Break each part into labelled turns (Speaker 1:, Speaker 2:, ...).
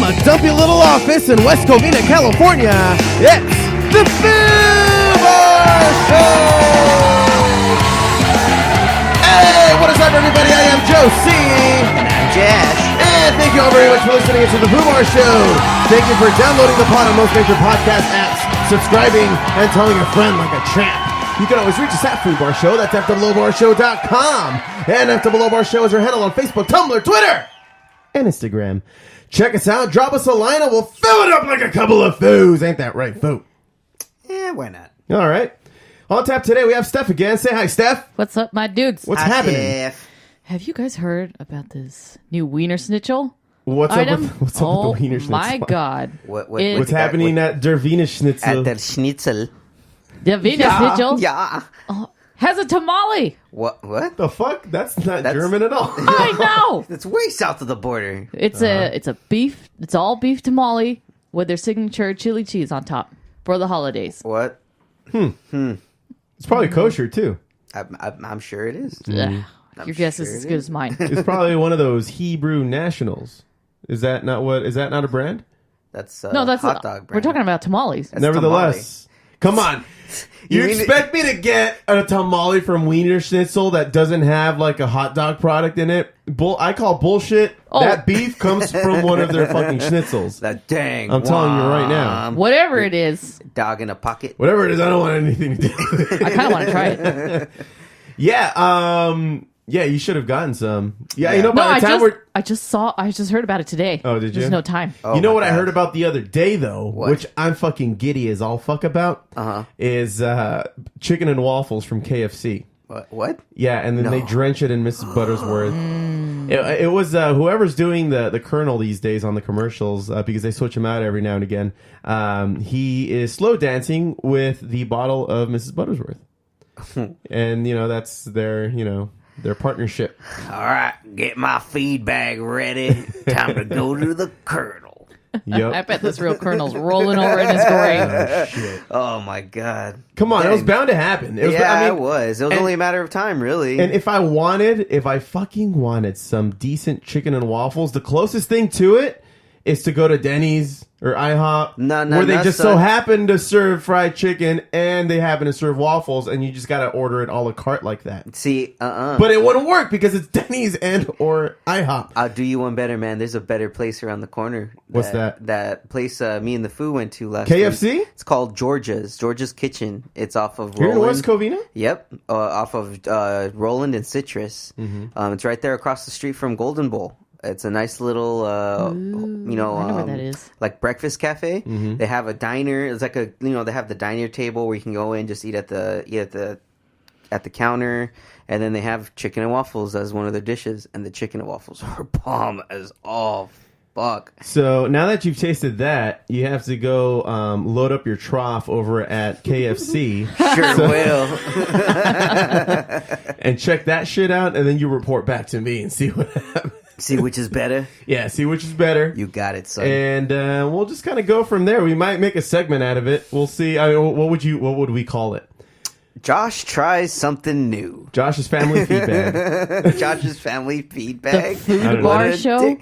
Speaker 1: a dumpy little office in West Covina, California, it's the Foobar Show! Hey, what is up, everybody? I am Joe C.
Speaker 2: And I'm Josh.
Speaker 1: And thank you all very much for listening to the Foobar Show. Thank you for downloading the pod on most major podcast apps, subscribing, and telling a friend like a champ. You can always reach us at Foobar Show. That's FWBarshow.com. And FWBar Show is our handle on Facebook, Tumblr, Twitter, and Instagram. Check us out. Drop us a line and we'll fill it up like a couple of foos. Ain't that right, Foo?
Speaker 2: Yeah, why not?
Speaker 1: All right. On tap today, we have Steph again. Say hi, Steph.
Speaker 3: What's up, my dudes?
Speaker 1: What's happening?
Speaker 2: Steph.
Speaker 3: Have you guys heard about this new Wiener Schnitzel
Speaker 1: What's
Speaker 3: item?
Speaker 1: up with the Wiener Schnitzel?
Speaker 3: My God.
Speaker 1: What's happening at der Wiener Schnitzel?
Speaker 2: At der Schnitzel.
Speaker 3: The Wiener Schnitzel
Speaker 2: Yeah.
Speaker 3: has a tamale.
Speaker 2: What?
Speaker 1: The fuck? That's not German at all.
Speaker 3: I know.
Speaker 2: That's way south of the border.
Speaker 3: It's a beef. It's all beef tamale with their signature chili cheese on top for the holidays.
Speaker 2: What?
Speaker 1: It's probably kosher, too.
Speaker 2: I'm sure it is.
Speaker 3: Ugh, your guess
Speaker 2: sure
Speaker 3: is as
Speaker 2: it
Speaker 3: good
Speaker 2: is.
Speaker 3: as mine.
Speaker 1: It's probably one of those Hebrew nationals. Is that not a brand?
Speaker 2: That's
Speaker 3: No, that's
Speaker 2: hot dog brand.
Speaker 3: We're talking about tamales.
Speaker 2: That's
Speaker 1: Nevertheless, come on. You
Speaker 2: mean
Speaker 1: expect me to get a tamale from Wiener Schnitzel that doesn't have like a hot dog product in it? I call bullshit.
Speaker 3: Oh.
Speaker 1: That beef comes from one of their fucking schnitzels.
Speaker 2: That dang.
Speaker 1: I'm telling you right now.
Speaker 3: Whatever it is,
Speaker 2: Dog in a pocket.
Speaker 1: Whatever it is, I don't want anything to do with it.
Speaker 3: I kind of want to try it.
Speaker 1: Yeah, you should have gotten some. Yeah,
Speaker 2: Yeah.
Speaker 1: you know,
Speaker 3: No,
Speaker 1: by the time
Speaker 3: I just heard about it today.
Speaker 1: Oh, did you?
Speaker 3: There's no time.
Speaker 2: Oh
Speaker 1: you know
Speaker 2: my
Speaker 1: what I
Speaker 2: God.
Speaker 1: heard about the other day, though,
Speaker 2: What?
Speaker 1: which I'm fucking giddy as all fuck about, is chicken and waffles from KFC.
Speaker 2: What?
Speaker 1: Yeah, and then they drench it in Mrs. Buttersworth. It was whoever's doing the Colonel these days on the commercials, because they switch him out every now and again. He is slow dancing with the bottle of Mrs. Buttersworth. And, that's their partnership.
Speaker 2: All right, get my feed bag ready. Time to go to the Colonel.
Speaker 1: Yep.
Speaker 3: I bet this real Colonel's rolling over in his grave.
Speaker 1: Oh, shit.
Speaker 2: Oh my God.
Speaker 1: Come on, it was
Speaker 2: Dang.
Speaker 1: bound to happen. It was
Speaker 2: It was only a matter of time, really.
Speaker 1: And if I fucking wanted some decent chicken and waffles, the closest thing to it is to go to Denny's or IHOP, where they just so happen to serve fried chicken and they happen to serve waffles, and you just gotta order it a la carte like that.
Speaker 2: See,
Speaker 1: But it wouldn't work because it's Denny's and or IHOP.
Speaker 2: I'll do you one better, man. There's a better place around the corner.
Speaker 1: What's that?
Speaker 2: That place me and the Foo went to last week.
Speaker 1: KFC?
Speaker 2: It's called George's Kitchen. It's off of
Speaker 1: Here
Speaker 2: Roland.
Speaker 1: in West Covina?
Speaker 2: Yep, off of Roland and Citrus. It's right there across the street from Golden Bowl. It's a nice little,
Speaker 3: I know where that is.
Speaker 2: like breakfast cafe. They have a diner. It's like they have the diner table where you can go in, just eat at the counter, and then they have chicken and waffles as one of their dishes. And the chicken and waffles are bomb as all fuck.
Speaker 1: So now that you've tasted that, you have to go load up your trough over at KFC.
Speaker 2: Sure will.
Speaker 1: And check that shit out, and then you report back to me and see what happens.
Speaker 2: See which is better.
Speaker 1: Yeah, see which is better.
Speaker 2: You got it, son.
Speaker 1: And we'll just kind of go from there. We might make a segment out of it. We'll see. I mean, what would we call it?
Speaker 2: Josh tries something new.
Speaker 1: Josh's family feedback.
Speaker 2: Josh's family
Speaker 3: The
Speaker 2: feedback.
Speaker 3: Food Bar Show.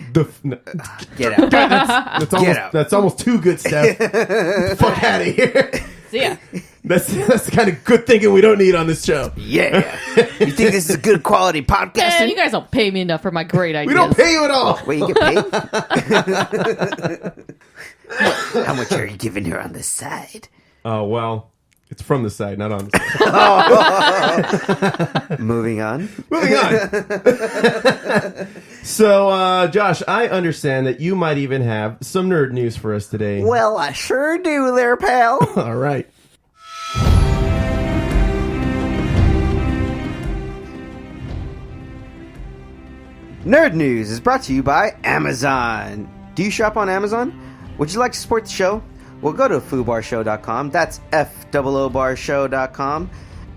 Speaker 2: Get out.
Speaker 1: That's almost too good stuff. Fuck out of here.
Speaker 3: See ya.
Speaker 1: That's the kind of good thinking we don't need on this show.
Speaker 2: Yeah. You think this is a good quality
Speaker 3: Man,
Speaker 2: podcasting?
Speaker 3: you guys don't pay me enough for my great ideas.
Speaker 1: We don't pay you at all.
Speaker 2: Wait, you get paid? How much are you giving her on the side?
Speaker 1: Oh, well, it's from the side, not on the side.
Speaker 2: Moving on.
Speaker 1: Moving on. So, Josh, I understand that you might even have some nerd news for us today.
Speaker 2: Well, I sure do there, pal.
Speaker 1: All right.
Speaker 2: Nerd News is brought to you by Amazon. Do you shop on Amazon? Would you like to support the show? Well, go to foobarshow.com. That's FOOBarshow.com.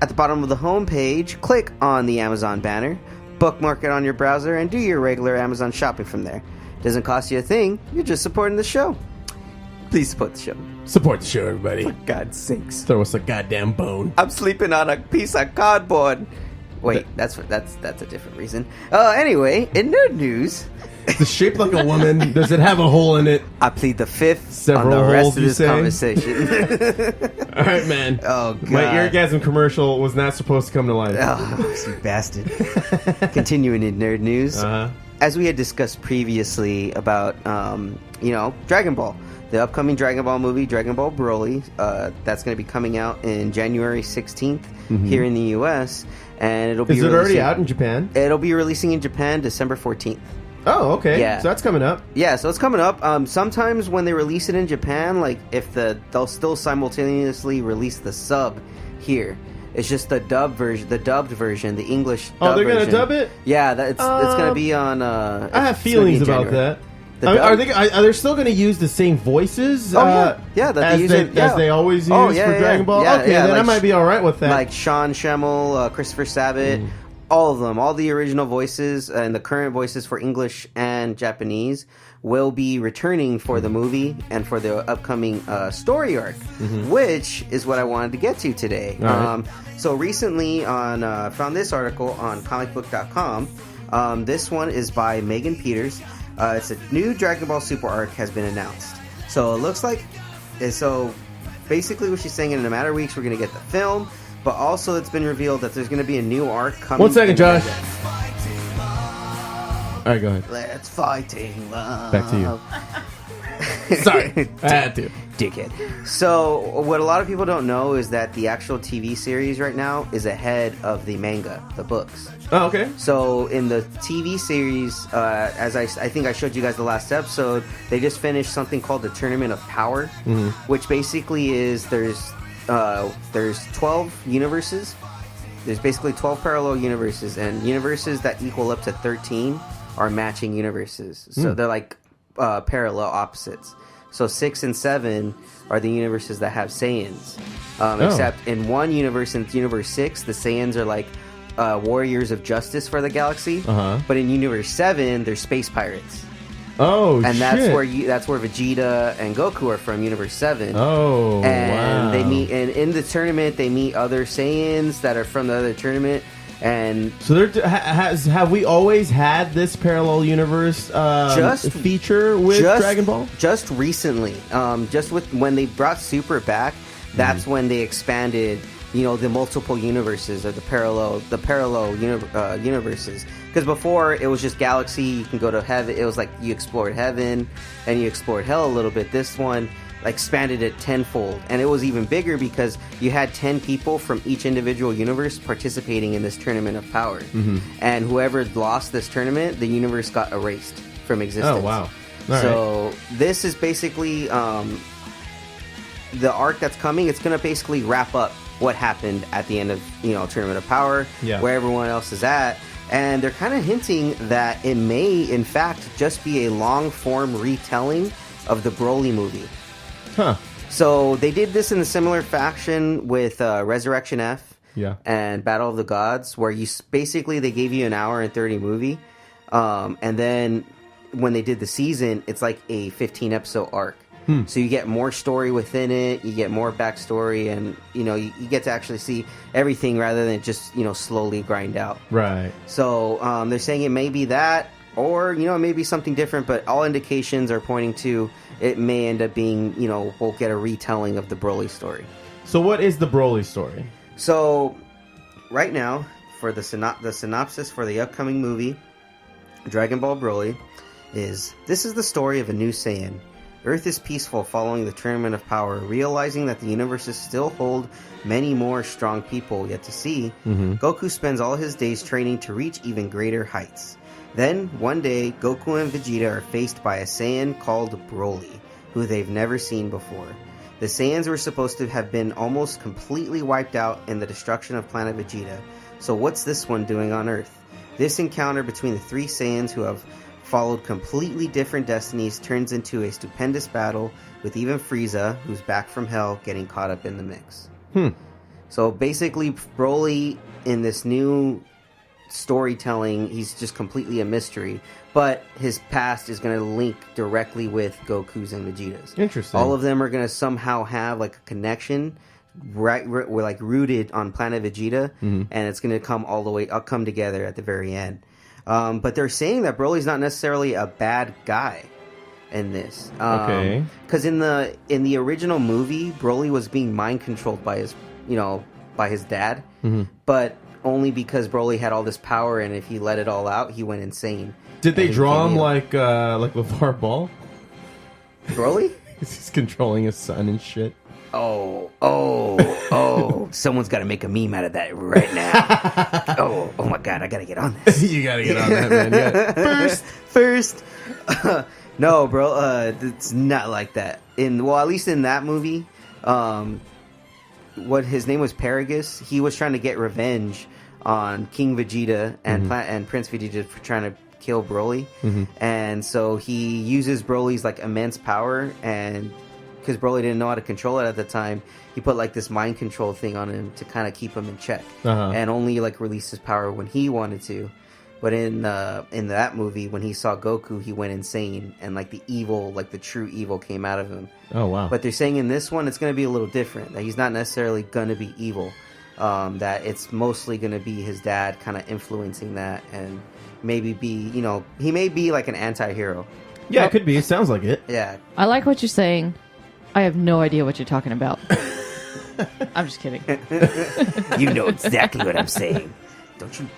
Speaker 2: At the bottom of the homepage, click on the Amazon banner, bookmark it on your browser, and do your regular Amazon shopping from there. Doesn't cost you a thing. You're just supporting the show. Please support the show.
Speaker 1: Support the show, everybody.
Speaker 2: For God's sakes.
Speaker 1: Throw us a goddamn bone.
Speaker 2: I'm sleeping on a piece of cardboard. Wait, that's a different reason. Anyway, in nerd news,
Speaker 1: Is it shaped like a woman? Does it have a hole in it?
Speaker 2: I plead the fifth
Speaker 1: Several
Speaker 2: on the rest
Speaker 1: holes,
Speaker 2: of
Speaker 1: you
Speaker 2: this
Speaker 1: say?
Speaker 2: conversation.
Speaker 1: All right, man.
Speaker 2: Oh, God.
Speaker 1: My eargasm commercial was not supposed to come to life.
Speaker 2: Oh, you bastard. Continuing in nerd news.
Speaker 1: Uh-huh.
Speaker 2: As we had discussed previously about, Dragon Ball. The upcoming Dragon Ball movie, Dragon Ball Broly, that's going to be coming out in January 16th here in the U.S. And it'll be
Speaker 1: Is it already out in Japan?
Speaker 2: It'll be releasing in Japan December 14th.
Speaker 1: Oh, okay.
Speaker 2: Yeah.
Speaker 1: So that's coming up.
Speaker 2: Yeah, so it's coming up. Sometimes when they release it in Japan, like they'll still simultaneously release the sub here. It's just the dubbed version, the English.
Speaker 1: Oh, they're gonna
Speaker 2: version.
Speaker 1: dub it?
Speaker 2: Yeah, it's gonna be on.
Speaker 1: I have feelings about that.
Speaker 2: The
Speaker 1: Are they still going to use the same voices?
Speaker 2: Oh, yeah,
Speaker 1: as they always use for Dragon Ball.
Speaker 2: Yeah,
Speaker 1: okay, then I might be all right with that.
Speaker 2: Like Sean Schemmel, Christopher Sabat, all of them, all the original voices and the current voices for English and Japanese will be returning for the movie and for the upcoming story arc, which is what I wanted to get to today.
Speaker 1: Right.
Speaker 2: So recently, found this article on comicbook.com. This one is by Megan Peters. It's a new Dragon Ball Super arc has been announced. So it looks like, basically what she's saying, in a matter of weeks we're going to get the film, but also it's been revealed that there's going to be a new arc coming.
Speaker 1: 1 second, Josh. All right, go ahead.
Speaker 2: Let's fighting love.
Speaker 1: Back to you. Sorry, I had to.
Speaker 2: Dickhead. So what a lot of people don't know is that the actual TV series right now is ahead of the manga, the books.
Speaker 1: Oh, okay.
Speaker 2: So in the TV series, as I think I showed you guys the last episode, they just finished something called the Tournament of Power, which basically is there's 12 universes. There's basically 12 parallel universes, and universes that equal up to 13 are matching universes. So they're like parallel opposites. So 6 and 7 are the universes that have Saiyans. Except in one universe, in Universe 6, the Saiyans are like warriors of justice for the galaxy. But in Universe 7, they're space pirates.
Speaker 1: Oh,
Speaker 2: and
Speaker 1: shit.
Speaker 2: that's where Vegeta and Goku are from, Universe 7.
Speaker 1: Oh,
Speaker 2: and
Speaker 1: wow.
Speaker 2: they meet, and in the tournament, they meet other Saiyans that are from the other tournament. And
Speaker 1: so have we always had this parallel universe feature with Dragon Ball?
Speaker 2: Just recently, just with when they brought Super back, that's when they expanded, the multiple universes or the parallel universes. Because before it was just galaxy, you can go to heaven. It was like you explored heaven and you explored hell a little bit. This one expanded it tenfold, and it was even bigger because you had 10 people from each individual universe participating in this Tournament of Power, and whoever lost this tournament, the universe got erased from existence.
Speaker 1: Oh, wow.
Speaker 2: So this is basically the arc that's coming. It's going to basically wrap up what happened at the end of Tournament of Power, where everyone else is at. And they're kind of hinting that it may in fact just be a long form retelling of the Broly movie.
Speaker 1: Huh.
Speaker 2: So they did this in a similar fashion with Resurrection F and Battle of the Gods, where they gave you an hour and 30 movie, and then when they did the season, it's like a 15 episode arc. So you get more story within it, you get more backstory, and you get to actually see everything rather than just slowly grind out.
Speaker 1: Right.
Speaker 2: So they're saying it may be that, or it may be something different, but all indications are pointing to it may end up being we'll get a retelling of the Broly story.
Speaker 1: So what is the Broly story?
Speaker 2: So right now, for the synopsis for the upcoming movie, Dragon Ball Broly, this is the story of a new Saiyan. Earth is peaceful following the Tournament of Power, realizing that the universes still hold many more strong people yet to see. Goku spends all his days training to reach even greater heights. Then, one day, Goku and Vegeta are faced by a Saiyan called Broly, who they've never seen before. The Saiyans were supposed to have been almost completely wiped out in the destruction of planet Vegeta. So what's this one doing on Earth? This encounter between the three Saiyans who have followed completely different destinies turns into a stupendous battle, with even Frieza, who's back from hell, getting caught up in the mix. So basically, Broly, in this new storytelling, he's just completely a mystery, but his past is going to link directly with Goku's and Vegeta's.
Speaker 1: Interesting.
Speaker 2: All of them are going to somehow have a connection we're like rooted on Planet Vegeta, and it's going to come together at the very end. But they're saying that Broly's not necessarily a bad guy in this.
Speaker 1: Okay.
Speaker 2: Because in the original movie, Broly was being mind controlled by his dad, but only because Broly had all this power, and if he let it all out, he went insane.
Speaker 1: Did they draw him like LeVar Ball?
Speaker 2: Broly?
Speaker 1: He's controlling his son and shit.
Speaker 2: Oh! Someone's got to make a meme out of that right now. Oh my God! I gotta get on this.
Speaker 1: You gotta get on that, man. Yeah.
Speaker 2: First. No, bro. It's not like that. At least in that movie, what his name was Paragus. He was trying to get revenge on King Vegeta and Prince Vegeta for trying to kill Broly, and so he uses Broly's like immense power, and because Broly didn't know how to control it at the time, he put like this mind control thing on him to kind of keep him in check, and only like release his power when he wanted to. But in that movie, when he saw Goku, he went insane, and like the evil, like the true evil, came out of him.
Speaker 1: Oh wow!
Speaker 2: But they're saying in this one, it's going to be a little different. That he's not necessarily going to be evil. That it's mostly going to be his dad kind of influencing that, and maybe he may be like an anti-hero.
Speaker 1: Yeah, it could be. It sounds like it.
Speaker 2: Yeah.
Speaker 3: I like what you're saying. I have no idea what you're talking about. I'm just kidding.
Speaker 2: You know exactly what I'm saying.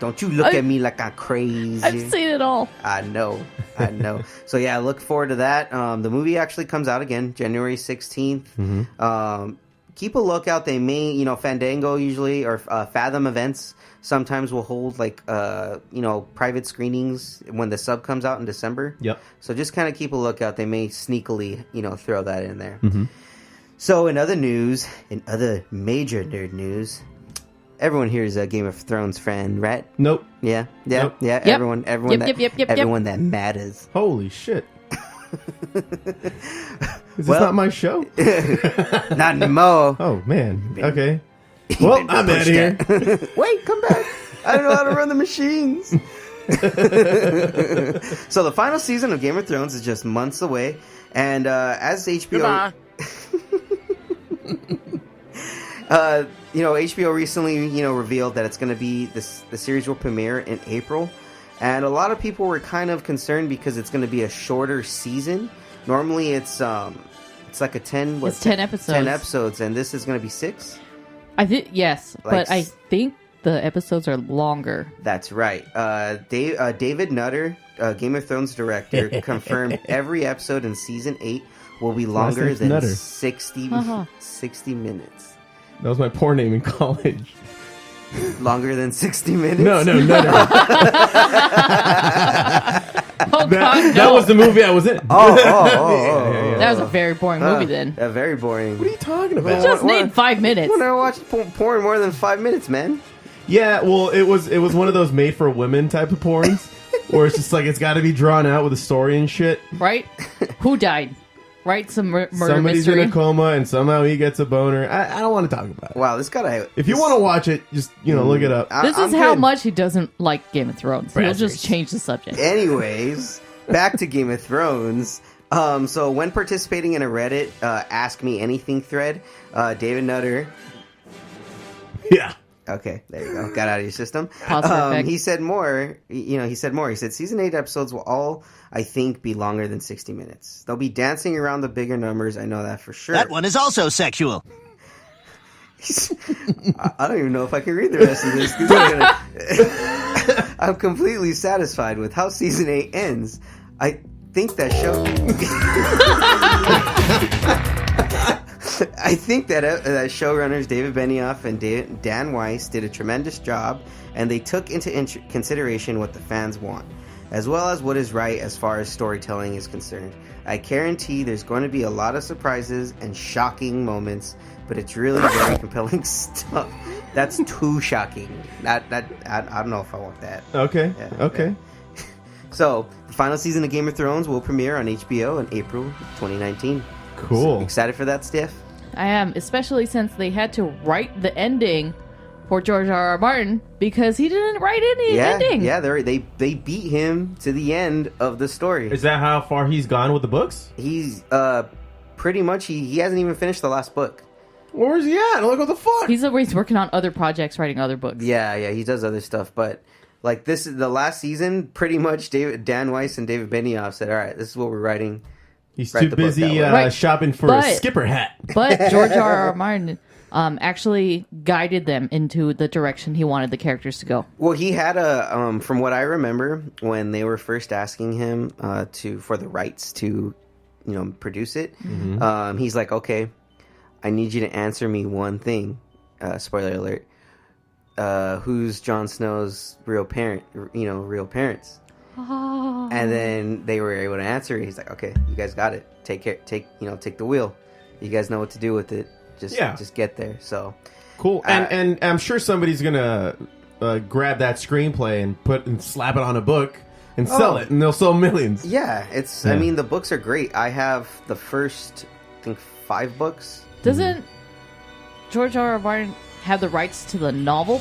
Speaker 2: Don't you look at me like I'm crazy.
Speaker 3: I've seen it all.
Speaker 2: I know. So yeah, look forward to that. The movie actually comes out again January 16th. Keep a lookout. They may, Fandango usually or Fathom events sometimes will hold like private screenings when the sub comes out in December.
Speaker 1: Yep.
Speaker 2: So just kind of keep a lookout. They may sneakily throw that in there. So in other major nerd news, everyone here is a Game of Thrones fan, right?
Speaker 1: Nope.
Speaker 2: Yeah.
Speaker 1: Nope.
Speaker 3: Yep.
Speaker 2: Everyone
Speaker 3: Yep.
Speaker 2: everyone that matters.
Speaker 1: Holy shit. Is this not my show?
Speaker 2: Not anymore.
Speaker 1: Oh, man. Okay. Well, I'm out of here.
Speaker 2: Wait, come back. I don't know how to run the machines. So the final season of Game of Thrones is just months away. And as HBO... HBO recently, revealed that it's going to be the series will premiere in April. And a lot of people were kind of concerned because it's going to be a shorter season. Normally it's like a 10
Speaker 3: episodes.
Speaker 2: 10 episodes, and this is going to be 6.
Speaker 3: I think yes,
Speaker 2: Like
Speaker 3: but I think the episodes are longer.
Speaker 2: That's right. David Nutter, Game of Thrones director, confirmed every episode in season 8 will be longer than
Speaker 1: Nutter.
Speaker 2: 60 minutes.
Speaker 1: That was my porn name in college.
Speaker 2: Longer than 60 minutes?
Speaker 1: No, Nutter.
Speaker 3: Oh, God, no.
Speaker 1: That was the movie I was in.
Speaker 2: Oh.
Speaker 3: That was a very boring movie then.
Speaker 2: Very boring.
Speaker 1: What are you talking about?
Speaker 3: You just need 5 minutes.
Speaker 2: I never watched porn more than 5 minutes, man.
Speaker 1: Yeah, well, it was one of those made for women type of porns where it's just like it's got to be drawn out with a story and shit.
Speaker 3: Right? Who died? Right? Some murder
Speaker 1: Somebody's
Speaker 3: mystery.
Speaker 1: in a coma and somehow he gets a boner. I don't want to talk about it.
Speaker 2: Wow, this gotta...
Speaker 1: If you want to watch it, just, look it up.
Speaker 3: This is how much he doesn't like Game of Thrones. He'll just change the subject.
Speaker 2: Anyways, back to Game of Thrones. So when participating in a Reddit Ask Me Anything thread, David Nutter...
Speaker 1: Yeah.
Speaker 2: Okay, there you go. Got out of your system.
Speaker 3: He
Speaker 2: said more. He said season 8 episodes will all, I think, be longer than 60 minutes. They'll be dancing around the bigger numbers. I know that for sure.
Speaker 4: That one is also sexual.
Speaker 2: I don't even know if I can read the rest of this. I'm completely satisfied with how season 8 ends. I think that show... I think that showrunners David Benioff and Dan Weiss did a tremendous job, and they took into consideration what the fans want, as well as what is right as far as storytelling is concerned. I guarantee there's going to be a lot of surprises and shocking moments, but it's really very compelling stuff. That's too shocking. I don't know if I want that.
Speaker 1: Okay.
Speaker 2: Yeah,
Speaker 1: okay.
Speaker 2: yeah. So, the final season of Game of Thrones will premiere on HBO in April 2019.
Speaker 1: Cool.
Speaker 2: So, excited for that, Steph?
Speaker 3: I am, especially since they had to write the ending for George R.R. Martin because he didn't write any ending.
Speaker 2: Yeah, they beat him to the end of the story.
Speaker 1: Is that how far he's gone with the books?
Speaker 2: He's pretty much he hasn't even finished the last book.
Speaker 1: Where's he at? Like, what the fuck?
Speaker 3: He's working on other projects, writing other books.
Speaker 2: Yeah, he does other stuff, but like this is the last season. Pretty much, Dan Weiss and David Benioff said, "All right, this is what we're writing."
Speaker 1: He's
Speaker 2: Write
Speaker 1: too
Speaker 2: the book
Speaker 1: busy
Speaker 2: that way.
Speaker 1: shopping for a skipper hat.
Speaker 3: But George R.R. Martin actually guided them into the direction he wanted the characters to go.
Speaker 2: Well, he had from what I remember, when they were first asking him for the rights to, produce it, he's like, okay, I need you to answer me one thing. Spoiler alert. Who's Jon Snow's real parents?
Speaker 3: Oh.
Speaker 2: And then they were able to answer it. He's like, okay, you guys got it. Take the wheel. You guys know what to do with it. Just get there. So
Speaker 1: cool. And I'm sure somebody's gonna grab that screenplay and slap it on a book and sell it, and they'll sell millions.
Speaker 2: Yeah, I mean, the books are great. I have the first, I think, 5 books.
Speaker 3: Doesn't George R.R. Martin have the rights to the novel?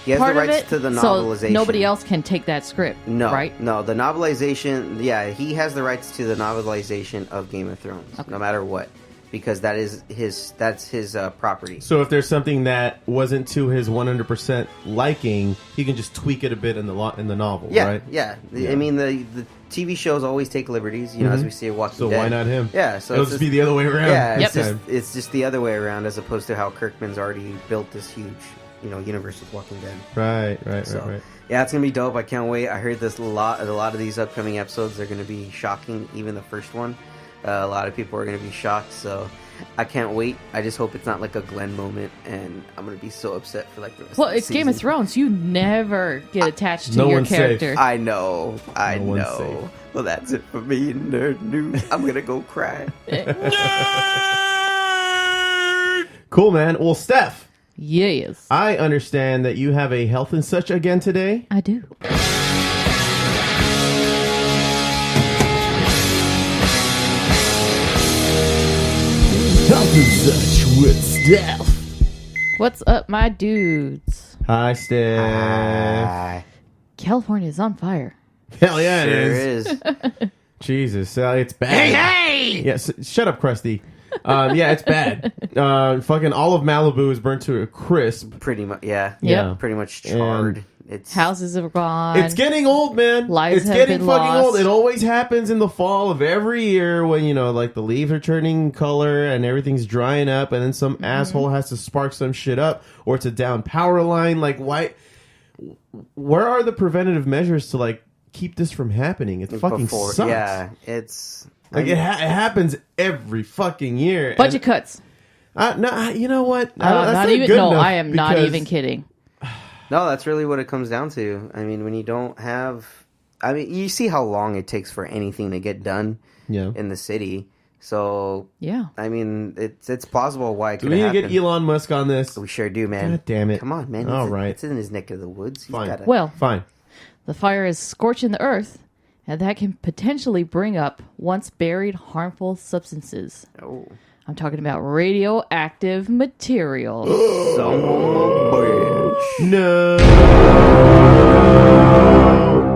Speaker 2: He has the rights to the novelization.
Speaker 3: So nobody else can take that script.
Speaker 2: No,
Speaker 3: right?
Speaker 2: No, the novelization. Yeah, he has the rights to the novelization of Game of Thrones, no matter what, because that's his property.
Speaker 1: So if there's something that wasn't to his 100% liking, he can just tweak it a bit in the novel, right?
Speaker 2: Yeah. I mean, the TV shows always take liberties, as we see Walking Dead.
Speaker 1: So why not him?
Speaker 2: Yeah, so
Speaker 1: it'll just be the other way around.
Speaker 2: Yeah,
Speaker 3: Yep.
Speaker 2: it's just the other way around, as opposed to how Kirkman's already built this huge, universe with Walking Dead.
Speaker 1: Right.
Speaker 2: Yeah, it's gonna be dope. I can't wait. I heard a lot of these upcoming episodes are gonna be shocking. Even the first one, a lot of people are gonna be shocked. So I can't wait. I just hope it's not like a Glenn moment, and I'm gonna be so upset for like the rest.
Speaker 3: Well,
Speaker 2: of the
Speaker 3: it's
Speaker 2: season.
Speaker 3: Game of Thrones. You never get attached to
Speaker 1: No
Speaker 3: your
Speaker 1: one's safe.
Speaker 3: character.
Speaker 2: I know.
Speaker 1: No one's safe.
Speaker 2: Well, that's it for me, nerd news. I'm gonna go cry.
Speaker 1: Cool, man. Well, Steph,
Speaker 3: Yes,
Speaker 1: I understand that you have a health and such again today.
Speaker 3: I do.
Speaker 1: Health and such with Steph.
Speaker 3: What's up, my dudes?
Speaker 1: Hi, Steph.
Speaker 2: Hi.
Speaker 3: California is on fire.
Speaker 1: Hell yeah,
Speaker 2: Sure
Speaker 1: it is.
Speaker 2: is.
Speaker 1: Jesus, it's bad. Hey! Yes, shut up, Krusty. Yeah, it's bad. Fucking all of Malibu is burnt to a crisp.
Speaker 2: Pretty much. Yeah.
Speaker 3: Yep.
Speaker 2: Pretty much charred. It's
Speaker 3: Houses are gone.
Speaker 1: It's getting old, man.
Speaker 3: Lives
Speaker 1: it's
Speaker 3: have
Speaker 1: getting
Speaker 3: been
Speaker 1: fucking
Speaker 3: lost.
Speaker 1: old. It always happens in the fall of every year when, like the leaves are turning color and everything's drying up, and then some asshole has to spark some shit up, or it's a down power line. Like, why? Where are the preventative measures to, like, keep this from happening? It fucking sucks.
Speaker 2: Yeah, it's...
Speaker 1: Like, it happens every fucking year.
Speaker 3: Budget cuts.
Speaker 1: No, you know what?
Speaker 3: Not even. No, I am not even kidding.
Speaker 2: No, that's really what it comes down to. I mean, when you don't have... I mean, you see how long it takes for anything to get done in the city. So,
Speaker 3: Yeah.
Speaker 2: I mean, it's plausible why it
Speaker 1: Do
Speaker 2: could
Speaker 1: we need
Speaker 2: happen.
Speaker 1: to get Elon Musk on this?
Speaker 2: We sure do, man.
Speaker 1: God damn it.
Speaker 2: Come on, man.
Speaker 1: All right.
Speaker 2: It's in his neck of the woods. He's
Speaker 1: Fine.
Speaker 2: gotta-
Speaker 3: Well,
Speaker 1: Fine.
Speaker 3: the fire is scorching the earth, and that can potentially bring up once buried harmful substances.
Speaker 2: Oh.
Speaker 3: I'm talking about radioactive material.
Speaker 2: Son of a bitch.
Speaker 1: No.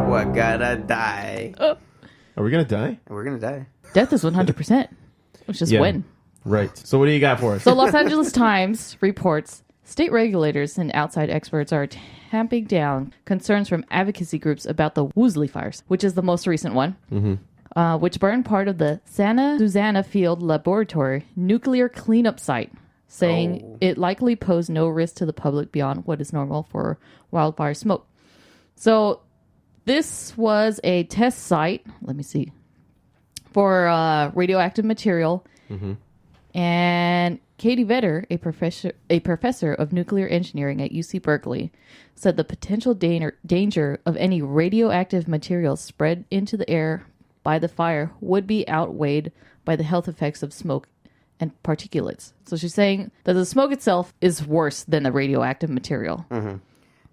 Speaker 2: We're gonna die.
Speaker 1: Are we going to die?
Speaker 2: We're gonna die.
Speaker 3: Death is 100%, which is
Speaker 1: Yeah.
Speaker 3: when.
Speaker 1: Right. So what do you got for us?
Speaker 3: So Los Angeles Times reports state regulators and outside experts are tamping down concerns from advocacy groups about the Woolsey fires, which is the most recent one, which burned part of the Santa Susana Field Laboratory nuclear cleanup site, saying it likely posed no risk to the public beyond what is normal for wildfire smoke. So this was a test site, let me see, for radioactive material. And Katie Vetter, a professor of nuclear engineering at UC Berkeley, said the potential danger of any radioactive material spread into the air by the fire would be outweighed by the health effects of smoke and particulates. So she's saying that the smoke itself is worse than the radioactive material.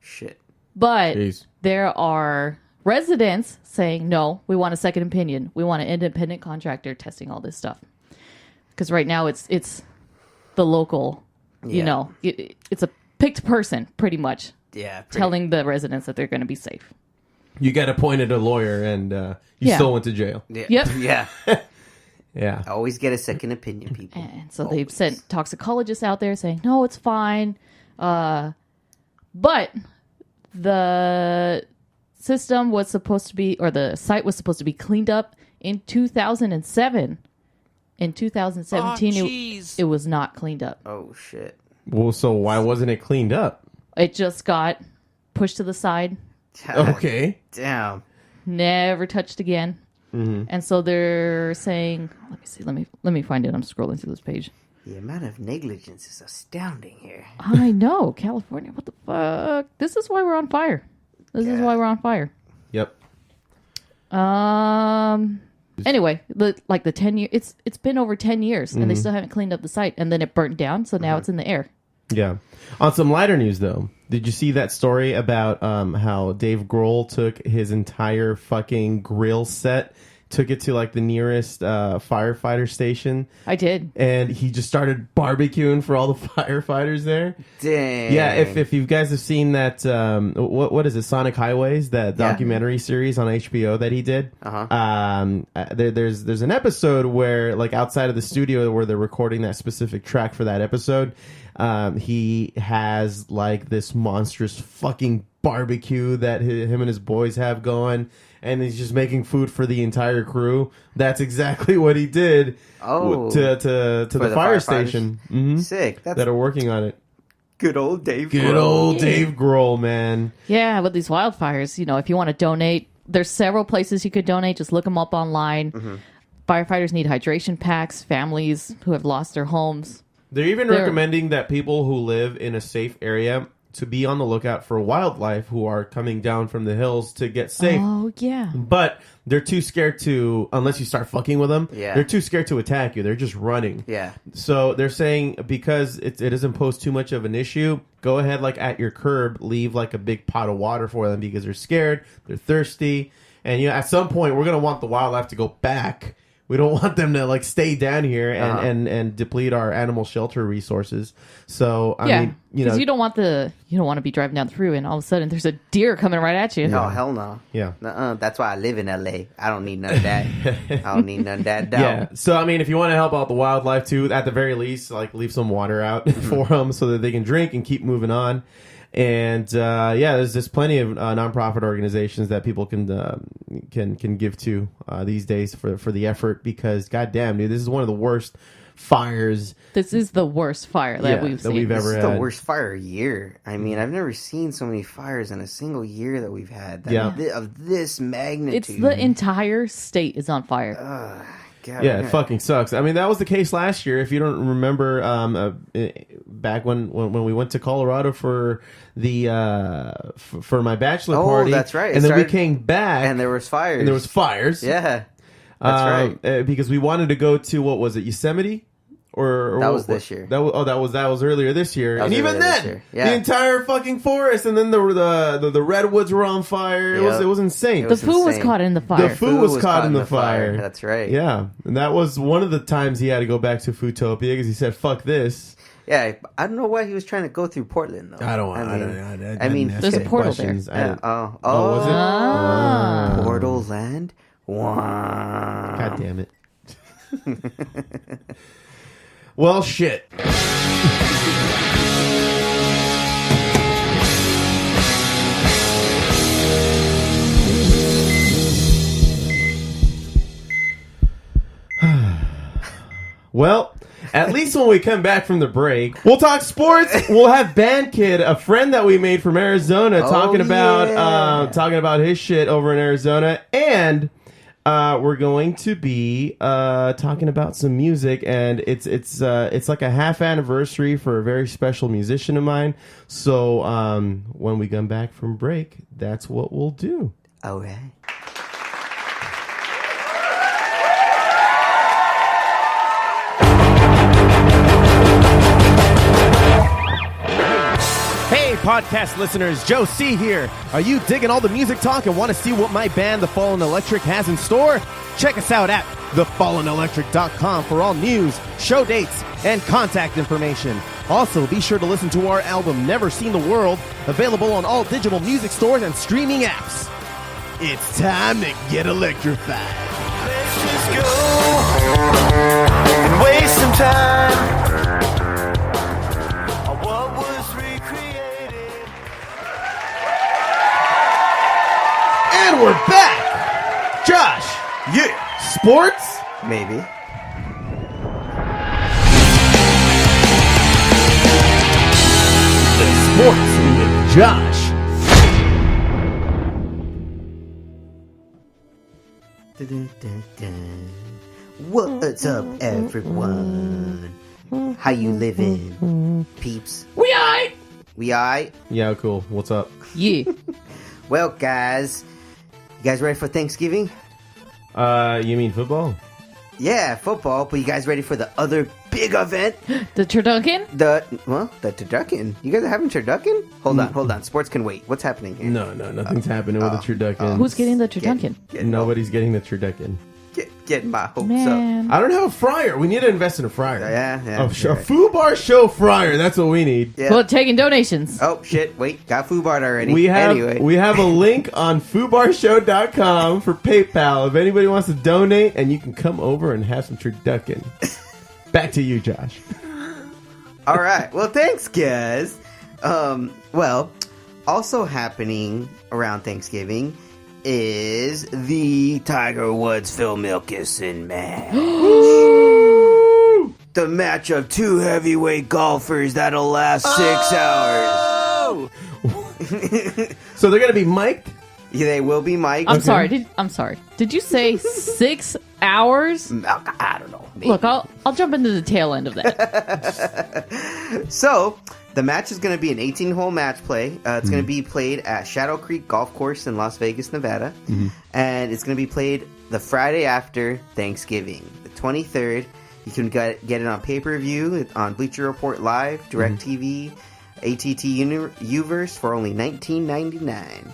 Speaker 2: Shit.
Speaker 3: But
Speaker 1: Jeez.
Speaker 3: there are residents saying, no, we want a second opinion. We want an independent contractor testing all this stuff. Because right now it's the local, it's a picked person pretty much
Speaker 2: Yeah.
Speaker 3: telling the residents that they're going to be safe.
Speaker 1: You got appointed a lawyer and you
Speaker 3: Yeah.
Speaker 1: still went to jail.
Speaker 2: Yeah.
Speaker 3: Yep.
Speaker 2: Yeah.
Speaker 1: Yeah.
Speaker 2: Always get a second opinion, people.
Speaker 3: And so they've sent toxicologists out there saying, no, it's fine. But the system was supposed to be, or the site was supposed to be cleaned up in 2007. In 2017, it was not cleaned up.
Speaker 2: Oh, shit.
Speaker 1: Well, so why wasn't it cleaned up?
Speaker 3: It just got pushed to the side.
Speaker 1: Okay.
Speaker 2: Damn.
Speaker 3: Never touched again. Mm-hmm. And so they're saying, let me see, let me find it. I'm scrolling through this page.
Speaker 2: The amount of negligence is astounding here.
Speaker 3: I know, California. What the fuck? This is why we're on fire. This is why we're on fire.
Speaker 1: Yep.
Speaker 3: Anyway, the 10 year, it's been over 10 years, and they still haven't cleaned up the site, and then it burnt down, so now it's in the air.
Speaker 1: Yeah. On some lighter news, though, did you see that story about how Dave Grohl took his entire fucking grill set, took it to like the nearest firefighter station?
Speaker 3: I did.
Speaker 1: And he just started barbecuing for all the firefighters there.
Speaker 2: Dang.
Speaker 1: Yeah, if you guys have seen that, what is it, Sonic Highways, that documentary series on HBO that he did? There's an episode where, like, outside of the studio where they're recording that specific track for that episode, he has like this monstrous fucking barbecue that him and his boys have going, and he's just making food for the entire crew. That's exactly what he did to the fire station. Mm-hmm.
Speaker 2: Sick.
Speaker 1: That are working on it.
Speaker 2: Good old Dave Grohl.
Speaker 1: Good old Dave Grohl, man.
Speaker 3: Yeah, with these wildfires, if you want to donate, there's several places you could donate. Just look them up online. Mm-hmm. Firefighters need hydration packs, families who have lost their homes.
Speaker 1: They're even recommending that people who live in a safe area to be on the lookout for wildlife who are coming down from the hills to get safe.
Speaker 3: Oh, yeah.
Speaker 1: But they're too scared to, unless you start fucking with them, they're too scared to attack you. They're just running.
Speaker 2: Yeah.
Speaker 1: So they're saying because it doesn't pose too much of an issue, go ahead, like at your curb, leave like a big pot of water for them because they're scared, they're thirsty. And at some point, we're going to want the wildlife to go back. We don't want them to like stay down here and deplete our animal shelter resources. So I mean,
Speaker 3: because you don't want to be driving down the freeway and all of a sudden there's a deer coming right at you.
Speaker 2: No, hell no.
Speaker 1: Yeah.
Speaker 2: That's why I live in LA. I don't need none of that. I don't need none of that. Dog.
Speaker 1: Yeah. So I mean, if you want to help out the wildlife too, at the very least, like leave some water out for them so that they can drink and keep moving on. And there's plenty of nonprofit organizations that people can give to these days for the effort, because goddamn, dude, this is one of the worst fires.
Speaker 3: This is the worst fire that we've seen.
Speaker 1: Ever had.
Speaker 2: The worst fire year. I mean, I've never seen so many fires in a single year that we've had. Of this magnitude.
Speaker 3: It's the entire state is on fire.
Speaker 2: God,
Speaker 1: it fucking sucks. I mean, that was the case last year. If you don't remember, back when we went to Colorado for the for my bachelor party.
Speaker 2: That's right.
Speaker 1: And then we came back,
Speaker 2: and there was fires.
Speaker 1: Yeah,
Speaker 2: that's right.
Speaker 1: Because we wanted to go to, what was it, Yosemite? Or
Speaker 2: that was this year.
Speaker 1: That was earlier this year. And even then, the entire fucking forest, and then the redwoods were on fire. It was insane.
Speaker 3: The food was caught in the fire.
Speaker 1: The food was caught in the fire.
Speaker 2: That's right.
Speaker 1: Yeah, and that was one of the times he had to go back to Foodtopia because he said, "Fuck this."
Speaker 2: Yeah, I don't know why he was trying to go through Portland though.
Speaker 1: I mean,
Speaker 3: there's a portal there.
Speaker 1: Was it?
Speaker 2: Portal land. Wow.
Speaker 1: God damn it. Well, shit. Well, at least when we come back from the break, we'll talk sports. We'll have Banddkid, a friend that we made from Arizona, talking about his shit over in Arizona, and we're going to be talking about some music, and it's like a half anniversary for a very special musician of mine. So when we come back from break, that's what we'll do.
Speaker 2: All right.
Speaker 1: Podcast listeners, Joe C here. Are you digging all the music talk and want to see what my band, The Fallen Electric, has in store? Check us out at thefallenelectric.com for all news, show dates, and contact information. Also, be sure to listen to our album, Never Seen the World, available on all digital music stores and streaming apps. It's time to get electrified. Let's just go.
Speaker 4: and waste some time on what was recreated.
Speaker 1: And we're back! Josh!
Speaker 2: Yeah.
Speaker 1: Sports?
Speaker 2: Maybe.
Speaker 1: Sports with Josh.
Speaker 2: What's up, everyone? How you living, peeps?
Speaker 3: We aight.
Speaker 2: We aight?
Speaker 1: Yeah, cool. What's up?
Speaker 3: Yeah.
Speaker 2: Well, guys, you guys ready for Thanksgiving?
Speaker 1: You mean football?
Speaker 2: Yeah, football, but you guys ready for the other big event?
Speaker 3: The turducken?
Speaker 2: The turducken. You guys are having turducken? Hold on. Sports can wait. What's happening here?
Speaker 1: No, nothing's happening with the turducken.
Speaker 3: Who's getting the turducken?
Speaker 1: Nobody's getting the turducken.
Speaker 2: Getting my hopes up.
Speaker 3: Man.
Speaker 1: I don't have a fryer. We need to invest in a fryer.
Speaker 2: Yeah.
Speaker 1: A
Speaker 2: you're right.
Speaker 1: Foo Bar Show fryer. That's what we need.
Speaker 2: Yeah.
Speaker 3: Well, taking donations.
Speaker 2: Oh, shit. Wait. Got FooBart already.
Speaker 1: We have
Speaker 2: Anyway.
Speaker 1: a link on foobarshow.com for PayPal if anybody wants to donate, and you can come over and have some turducken. Back to you, Josh.
Speaker 2: All right. Well, thanks, guys. Well, also happening around Thanksgiving is the Tiger Woods Phil Mickelson match. The match of two heavyweight golfers that'll last 6 hours.
Speaker 1: So they're going to be mic'd?
Speaker 2: Yeah, they will be mic'd.
Speaker 3: I'm sorry. Did you say 6 hours?
Speaker 2: I don't know. Maybe.
Speaker 3: Look, I'll jump into the tail end of that.
Speaker 2: So, the match is going to be an 18-hole match play. It's going to be played at Shadow Creek Golf Course in Las Vegas, Nevada. And it's going to be played the Friday after Thanksgiving, the 23rd. You can get it on pay-per-view, on Bleacher Report Live, DirecTV, AT&T Uverse for only $19.99.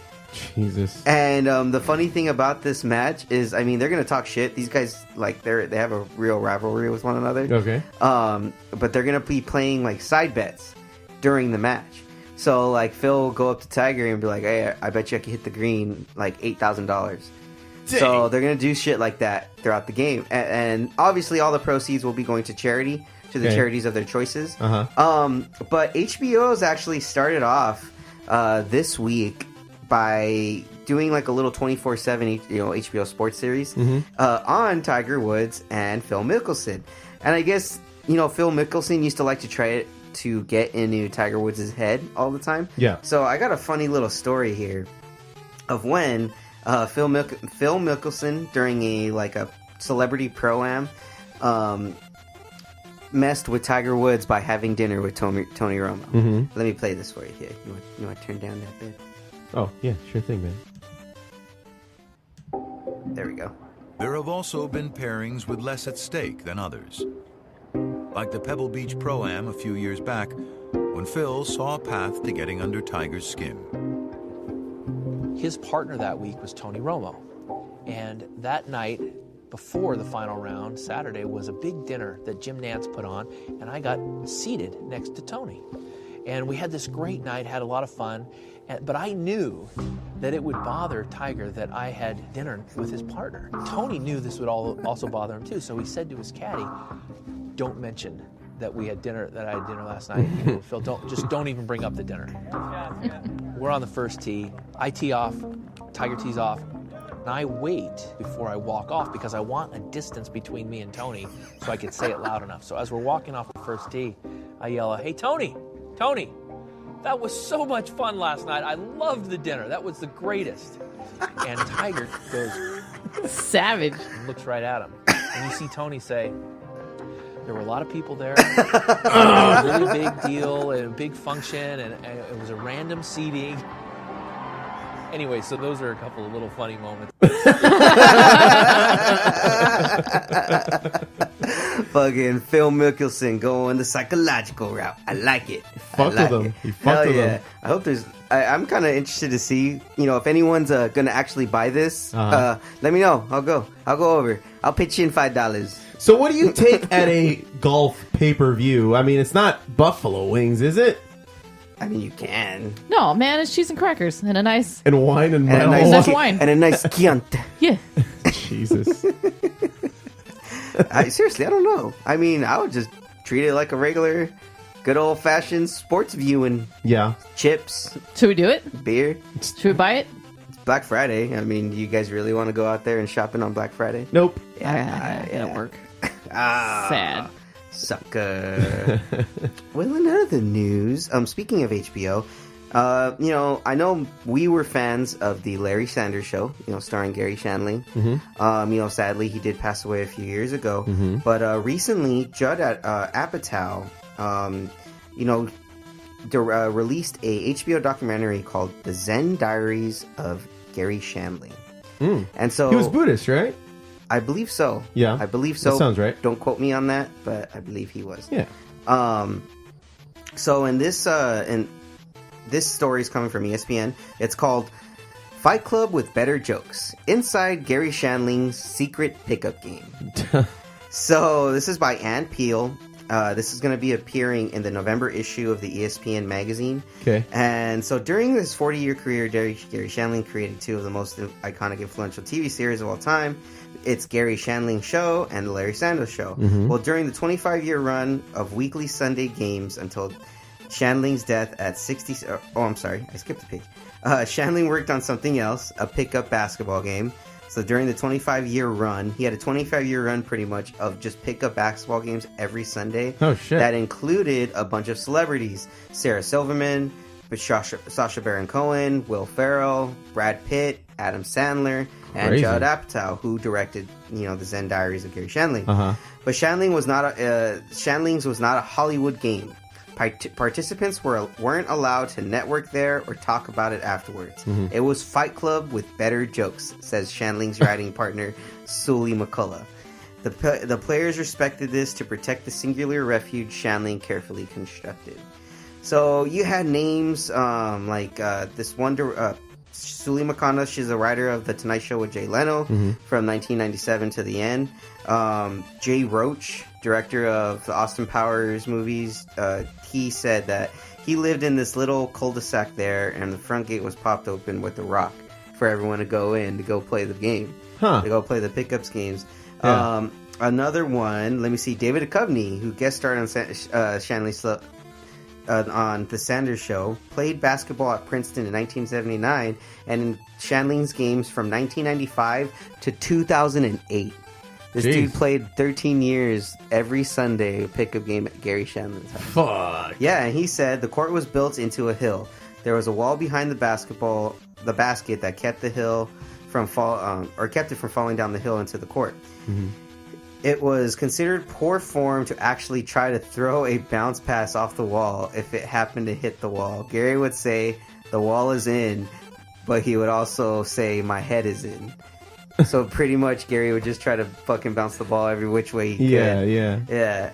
Speaker 1: Jesus.
Speaker 2: And the funny thing about this match is, I mean, they're gonna talk shit. These guys, like, they have a real rivalry with one another.
Speaker 1: Okay.
Speaker 2: But they're gonna be playing like side bets during the match. So like Phil will go up to Tiger and be like, "Hey, I bet you I can hit the green like $8,000." So they're gonna do shit like that throughout the game, and obviously all the proceeds will be going to charity, to the charities of their choices. But HBO has actually started off this week by doing like a little 24/7 HBO sports series on Tiger Woods and Phil Mickelson. And I guess Phil Mickelson used to like to try to get into Tiger Woods' head all the time.
Speaker 1: Yeah.
Speaker 2: So I got a funny little story here of when Phil Mickelson during a celebrity pro-am messed with Tiger Woods by having dinner with Tony Romo. Let me play this for you here. You want to turn down that bit?
Speaker 1: Oh, yeah, sure thing, man.
Speaker 2: There we go.
Speaker 5: There have also been pairings with less at stake than others. Like the Pebble Beach Pro-Am a few years back, when Phil saw a path to getting under Tiger's skin.
Speaker 6: His partner that week was Tony Romo. And that night, before the final round, Saturday, was a big dinner that Jim Nantz put on, and I got seated next to Tony. And we had this great night, had a lot of fun, but I knew that it would bother Tiger that I had dinner with his partner. Tony knew this would also bother him too, so he said to his caddy, "Don't mention that I had dinner last night. Phil, don't even bring up the dinner." We're on the first tee. I tee off, Tiger tees off, and I wait before I walk off because I want a distance between me and Tony so I could say it loud enough. So as we're walking off the first tee, I yell, "Hey, Tony, that was so much fun last night. I loved the dinner. That was the greatest." And Tiger goes,
Speaker 3: Savage.
Speaker 6: and looks right at him. And you see Tony say, "There were a lot of people there. It was a really big deal, a big function, and it was a random seating." Anyway, so those are a couple of little funny moments.
Speaker 2: Fucking Phil Mickelson going the psychological route. I like it.
Speaker 1: Fucked with him. He fucked with him.
Speaker 2: I hope I'm kind of interested to see, if anyone's gonna actually buy this. Let me know. I'll go over. I'll pitch in $5.
Speaker 1: So what do you take at a golf pay-per-view? I mean, it's not buffalo wings, is it?
Speaker 2: I mean, you can.
Speaker 3: No, man, it's cheese and crackers and a nice...
Speaker 1: And wine and
Speaker 2: And a
Speaker 1: metal.
Speaker 3: Nice wine.
Speaker 2: And a nice Chianti.
Speaker 3: Yeah.
Speaker 1: Jesus.
Speaker 2: Seriously, I don't know. I mean, I would just treat it like a regular, good old fashioned sports viewing.
Speaker 1: Yeah.
Speaker 2: Chips,
Speaker 3: Should we do it?
Speaker 2: beer.
Speaker 3: Should we buy it?
Speaker 2: It's Black Friday. I mean, you guys really want to go out there and shopping on Black Friday?
Speaker 1: Nope.
Speaker 3: I gotta work.
Speaker 2: Ah,
Speaker 3: Sad.
Speaker 2: sucker. Well, in other news, speaking of HBO, I know we were fans of the Larry Sanders Show, starring Gary Shandling. Sadly, he did pass away a few years ago. But recently, Judd Apatow, released a HBO documentary called The Zen Diaries of Gary Shandling. And so
Speaker 1: He was Buddhist, right?
Speaker 2: I believe so.
Speaker 1: Yeah.
Speaker 2: I believe so.
Speaker 1: That sounds right.
Speaker 2: Don't quote me on that, but I believe he was.
Speaker 1: Yeah.
Speaker 2: So in this story is coming from ESPN. It's called Fight Club with Better Jokes. Inside Gary Shandling's Secret Pickup Game. So this is by Ann Peel. This is going to be appearing in the November issue of the ESPN magazine.
Speaker 1: Okay.
Speaker 2: And so during his 40-year career, Gary Shandling created two of the most iconic, influential TV series of all time. It's Gary Shandling Show and The Larry Sanders Show. Well, during the 25-year run of weekly Sunday games until Shandling's death at 60... Oh, I'm sorry. I skipped a page. Shandling worked on something else, a pickup basketball game. So during the 25-year run, he had a 25-year run pretty much of just pickup basketball games every Sunday.
Speaker 1: Oh, shit.
Speaker 2: That included a bunch of celebrities. Sarah Silverman, Sacha Baron Cohen, Will Ferrell, Brad Pitt, Adam Sandler, and
Speaker 1: Crazy.
Speaker 2: Judd Apatow, who directed, the Zen Diaries of Gary Shandling.
Speaker 1: Uh-huh.
Speaker 2: But Shandling's was not a Hollywood game. Participants weren't allowed to network there or talk about it afterwards. It was Fight Club with better jokes, says Shandling's writing partner, Sully McCullough. The players respected this to protect the singular refuge Shandling carefully constructed. So you had names like this one... Sully McCullough, she's a writer of The Tonight Show with Jay Leno from 1997 to the end. Jay Roach, director of the Austin Powers movies, he said that he lived in this little cul-de-sac there, and the front gate was popped open with a rock for everyone to go in to go play the game, to go play the pickups games.
Speaker 1: Yeah.
Speaker 2: Another one, let me see, David Duchovny, who guest starred on Shandling's on The Sanders Show, played basketball at Princeton in 1979 and in Shandling's games from 1995 to 2008. This dude played 13 years every Sunday pickup game at Gary Shandling's house.
Speaker 1: Fuck.
Speaker 2: Yeah, and he said the court was built into a hill. There was a wall behind the basket that kept the hill from kept it from falling down the hill into the court. It was considered poor form to actually try to throw a bounce pass off the wall if it happened to hit the wall. Gary would say, the wall is in, but he would also say, my head is in. So pretty much Gary would just try to fucking bounce the ball every which way he could. Yeah.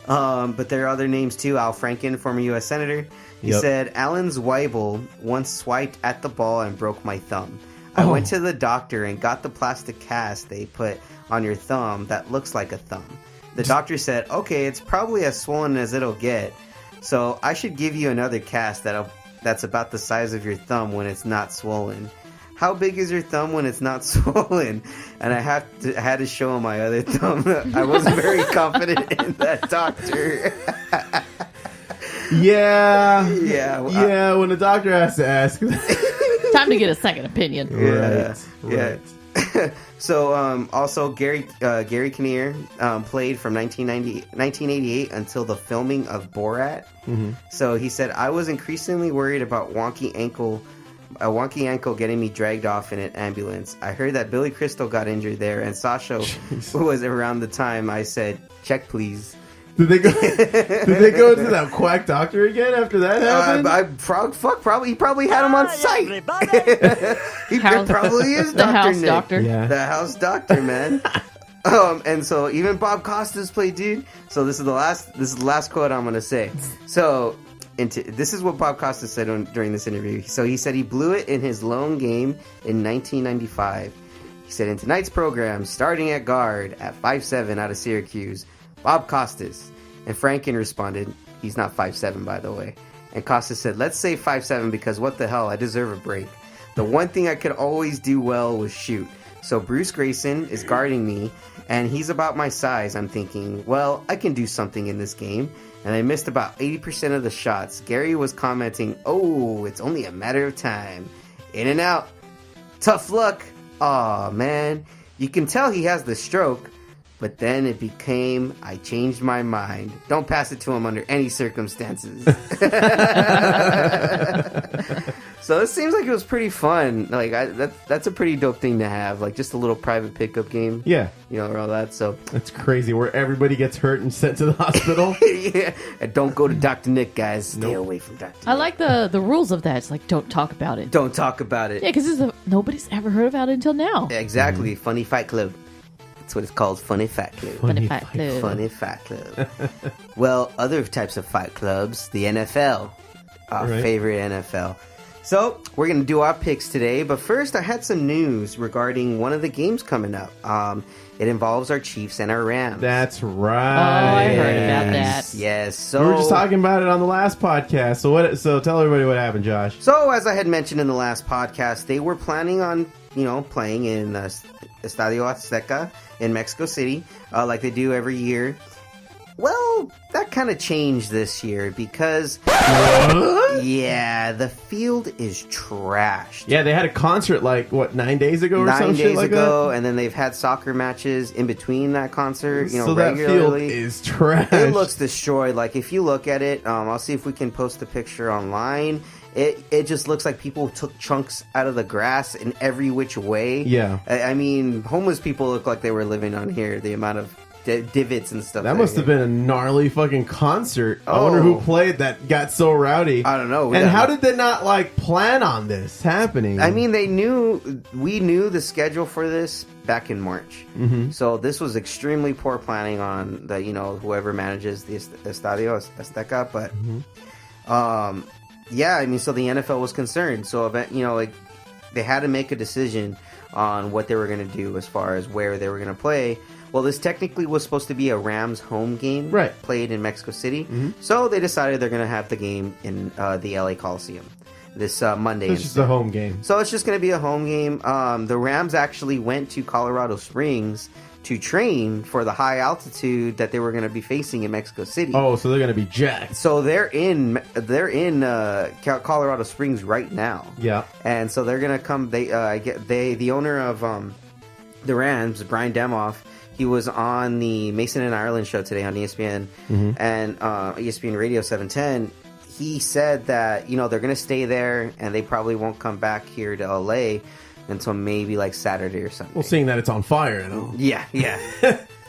Speaker 2: But there are other names too. Al Franken, former U.S. Senator. He said, Alan Zweibel once swiped at the ball and broke my thumb. I went to the doctor and got the plastic cast they put on your thumb that looks like a thumb. The doctor said, okay, it's probably as swollen as it'll get, so I should give you another cast that's about the size of your thumb when it's not swollen. How big is your thumb when it's not swollen? And I had to show him my other thumb. I wasn't very confident in that doctor.
Speaker 1: Yeah, when the doctor has to ask.
Speaker 3: Time to get a second opinion.
Speaker 1: Right.
Speaker 2: So, also Gary Kinnear played from 1988 until the filming of Borat. So he said, I was increasingly worried about a wonky ankle getting me dragged off in an ambulance. I heard that Billy Crystal got injured there, and Sasha was around the time. I said, check please.
Speaker 1: Did they go to that quack doctor again after that happened?
Speaker 2: Probably. He probably had him on site. He probably is
Speaker 3: The
Speaker 2: Dr.
Speaker 3: house
Speaker 2: Nick.
Speaker 3: doctor.
Speaker 1: Yeah.
Speaker 2: The house doctor, man. And so even Bob Costas played, dude. So this is the last quote I'm gonna say. So this is what Bob Costas said during this interview. So he said he blew it in his lone game in 1995. He said, in tonight's program, starting at guard at 5'7" out of Syracuse, Bob Costas. And Franken responded, he's not 5'7", by the way. And Costas said, let's say 5'7", because what the hell, I deserve a break. The one thing I could always do well was shoot. So Bruce Grayson is guarding me, and he's about my size. I'm thinking, well, I can do something in this game. And I missed about 80% of the shots. Gary was commenting, oh, it's only a matter of time. In and out. Tough luck. Aw, man. You can tell he has the stroke. But then it became, I changed my mind. Don't pass it to him under any circumstances. So it seems like it was pretty fun. Like that's a pretty dope thing to have. Like just a little private pickup game.
Speaker 1: Yeah.
Speaker 2: You know, or all that. So
Speaker 1: That's crazy, where everybody gets hurt and sent to the hospital.
Speaker 2: yeah. And don't go to Dr. Nick, guys. Stay away from Dr. Nick.
Speaker 3: I like the rules of that. It's like, don't talk about it.
Speaker 2: Don't talk about it.
Speaker 3: Yeah, because nobody's ever heard about it until now.
Speaker 2: Exactly. Funny Fight Club. That's what it's called. Funny Fight Club.
Speaker 3: Funny Fight Club.
Speaker 2: Funny Fight Club. Well, other types of fight clubs, the NFL, our
Speaker 1: Right.
Speaker 2: favorite NFL. So we're gonna do our picks today, but first I had some news regarding one of the games coming up. It involves our Chiefs and our Rams.
Speaker 1: That's
Speaker 3: Oh,
Speaker 1: right.
Speaker 3: I heard about that.
Speaker 2: Yes. So
Speaker 1: We were just talking about it on the last podcast. So tell everybody what happened, Josh.
Speaker 2: So, as I had mentioned in the last podcast, they were planning on, playing in Estadio Azteca in Mexico City, like they do every year. Well, that kind of changed this year because, yeah, the field is trashed.
Speaker 1: Yeah, they had a concert 9 days ago or
Speaker 2: 9
Speaker 1: some
Speaker 2: days
Speaker 1: shit like
Speaker 2: ago,
Speaker 1: that?
Speaker 2: and then they've had soccer matches in between that concert,
Speaker 1: So that field
Speaker 2: regularly.
Speaker 1: is trash.
Speaker 2: It looks destroyed. Like, if you look at it, I'll see if we can post the picture online. It just looks like people took chunks out of the grass in every which way.
Speaker 1: Yeah.
Speaker 2: I mean, homeless people look like they were living on here. The amount of divots and stuff.
Speaker 1: That must have been a gnarly fucking concert. I wonder who played that got so rowdy.
Speaker 2: I don't know.
Speaker 1: And how did they not plan on this happening?
Speaker 2: I mean, we knew the schedule for this back in March. Mm-hmm. So this was extremely poor planning on the, whoever manages the Estadio Azteca. But, yeah, I mean, so the NFL was concerned. So, they had to make a decision on what they were going to do as far as where they were going to play. Well, this technically was supposed to be a Rams home game,
Speaker 1: right,
Speaker 2: played in Mexico City. Mm-hmm. So they decided they're going to have the game in the LA Coliseum this Monday.
Speaker 1: It's just a home game.
Speaker 2: So it's just going to be a home game. The Rams actually went to Colorado Springs to train for the high altitude that they were going to be facing in Mexico City.
Speaker 1: Oh, so they're going to be jacked.
Speaker 2: So they're in Colorado Springs right now.
Speaker 1: Yeah,
Speaker 2: and so they're going to come. The owner of the Rams, Brian Demoff, he was on the Mason and Ireland show today on ESPN and ESPN Radio 710. He said that they're going to stay there and they probably won't come back here to LA until maybe Saturday or something.
Speaker 1: Well, seeing that it's on fire,
Speaker 2: Yeah.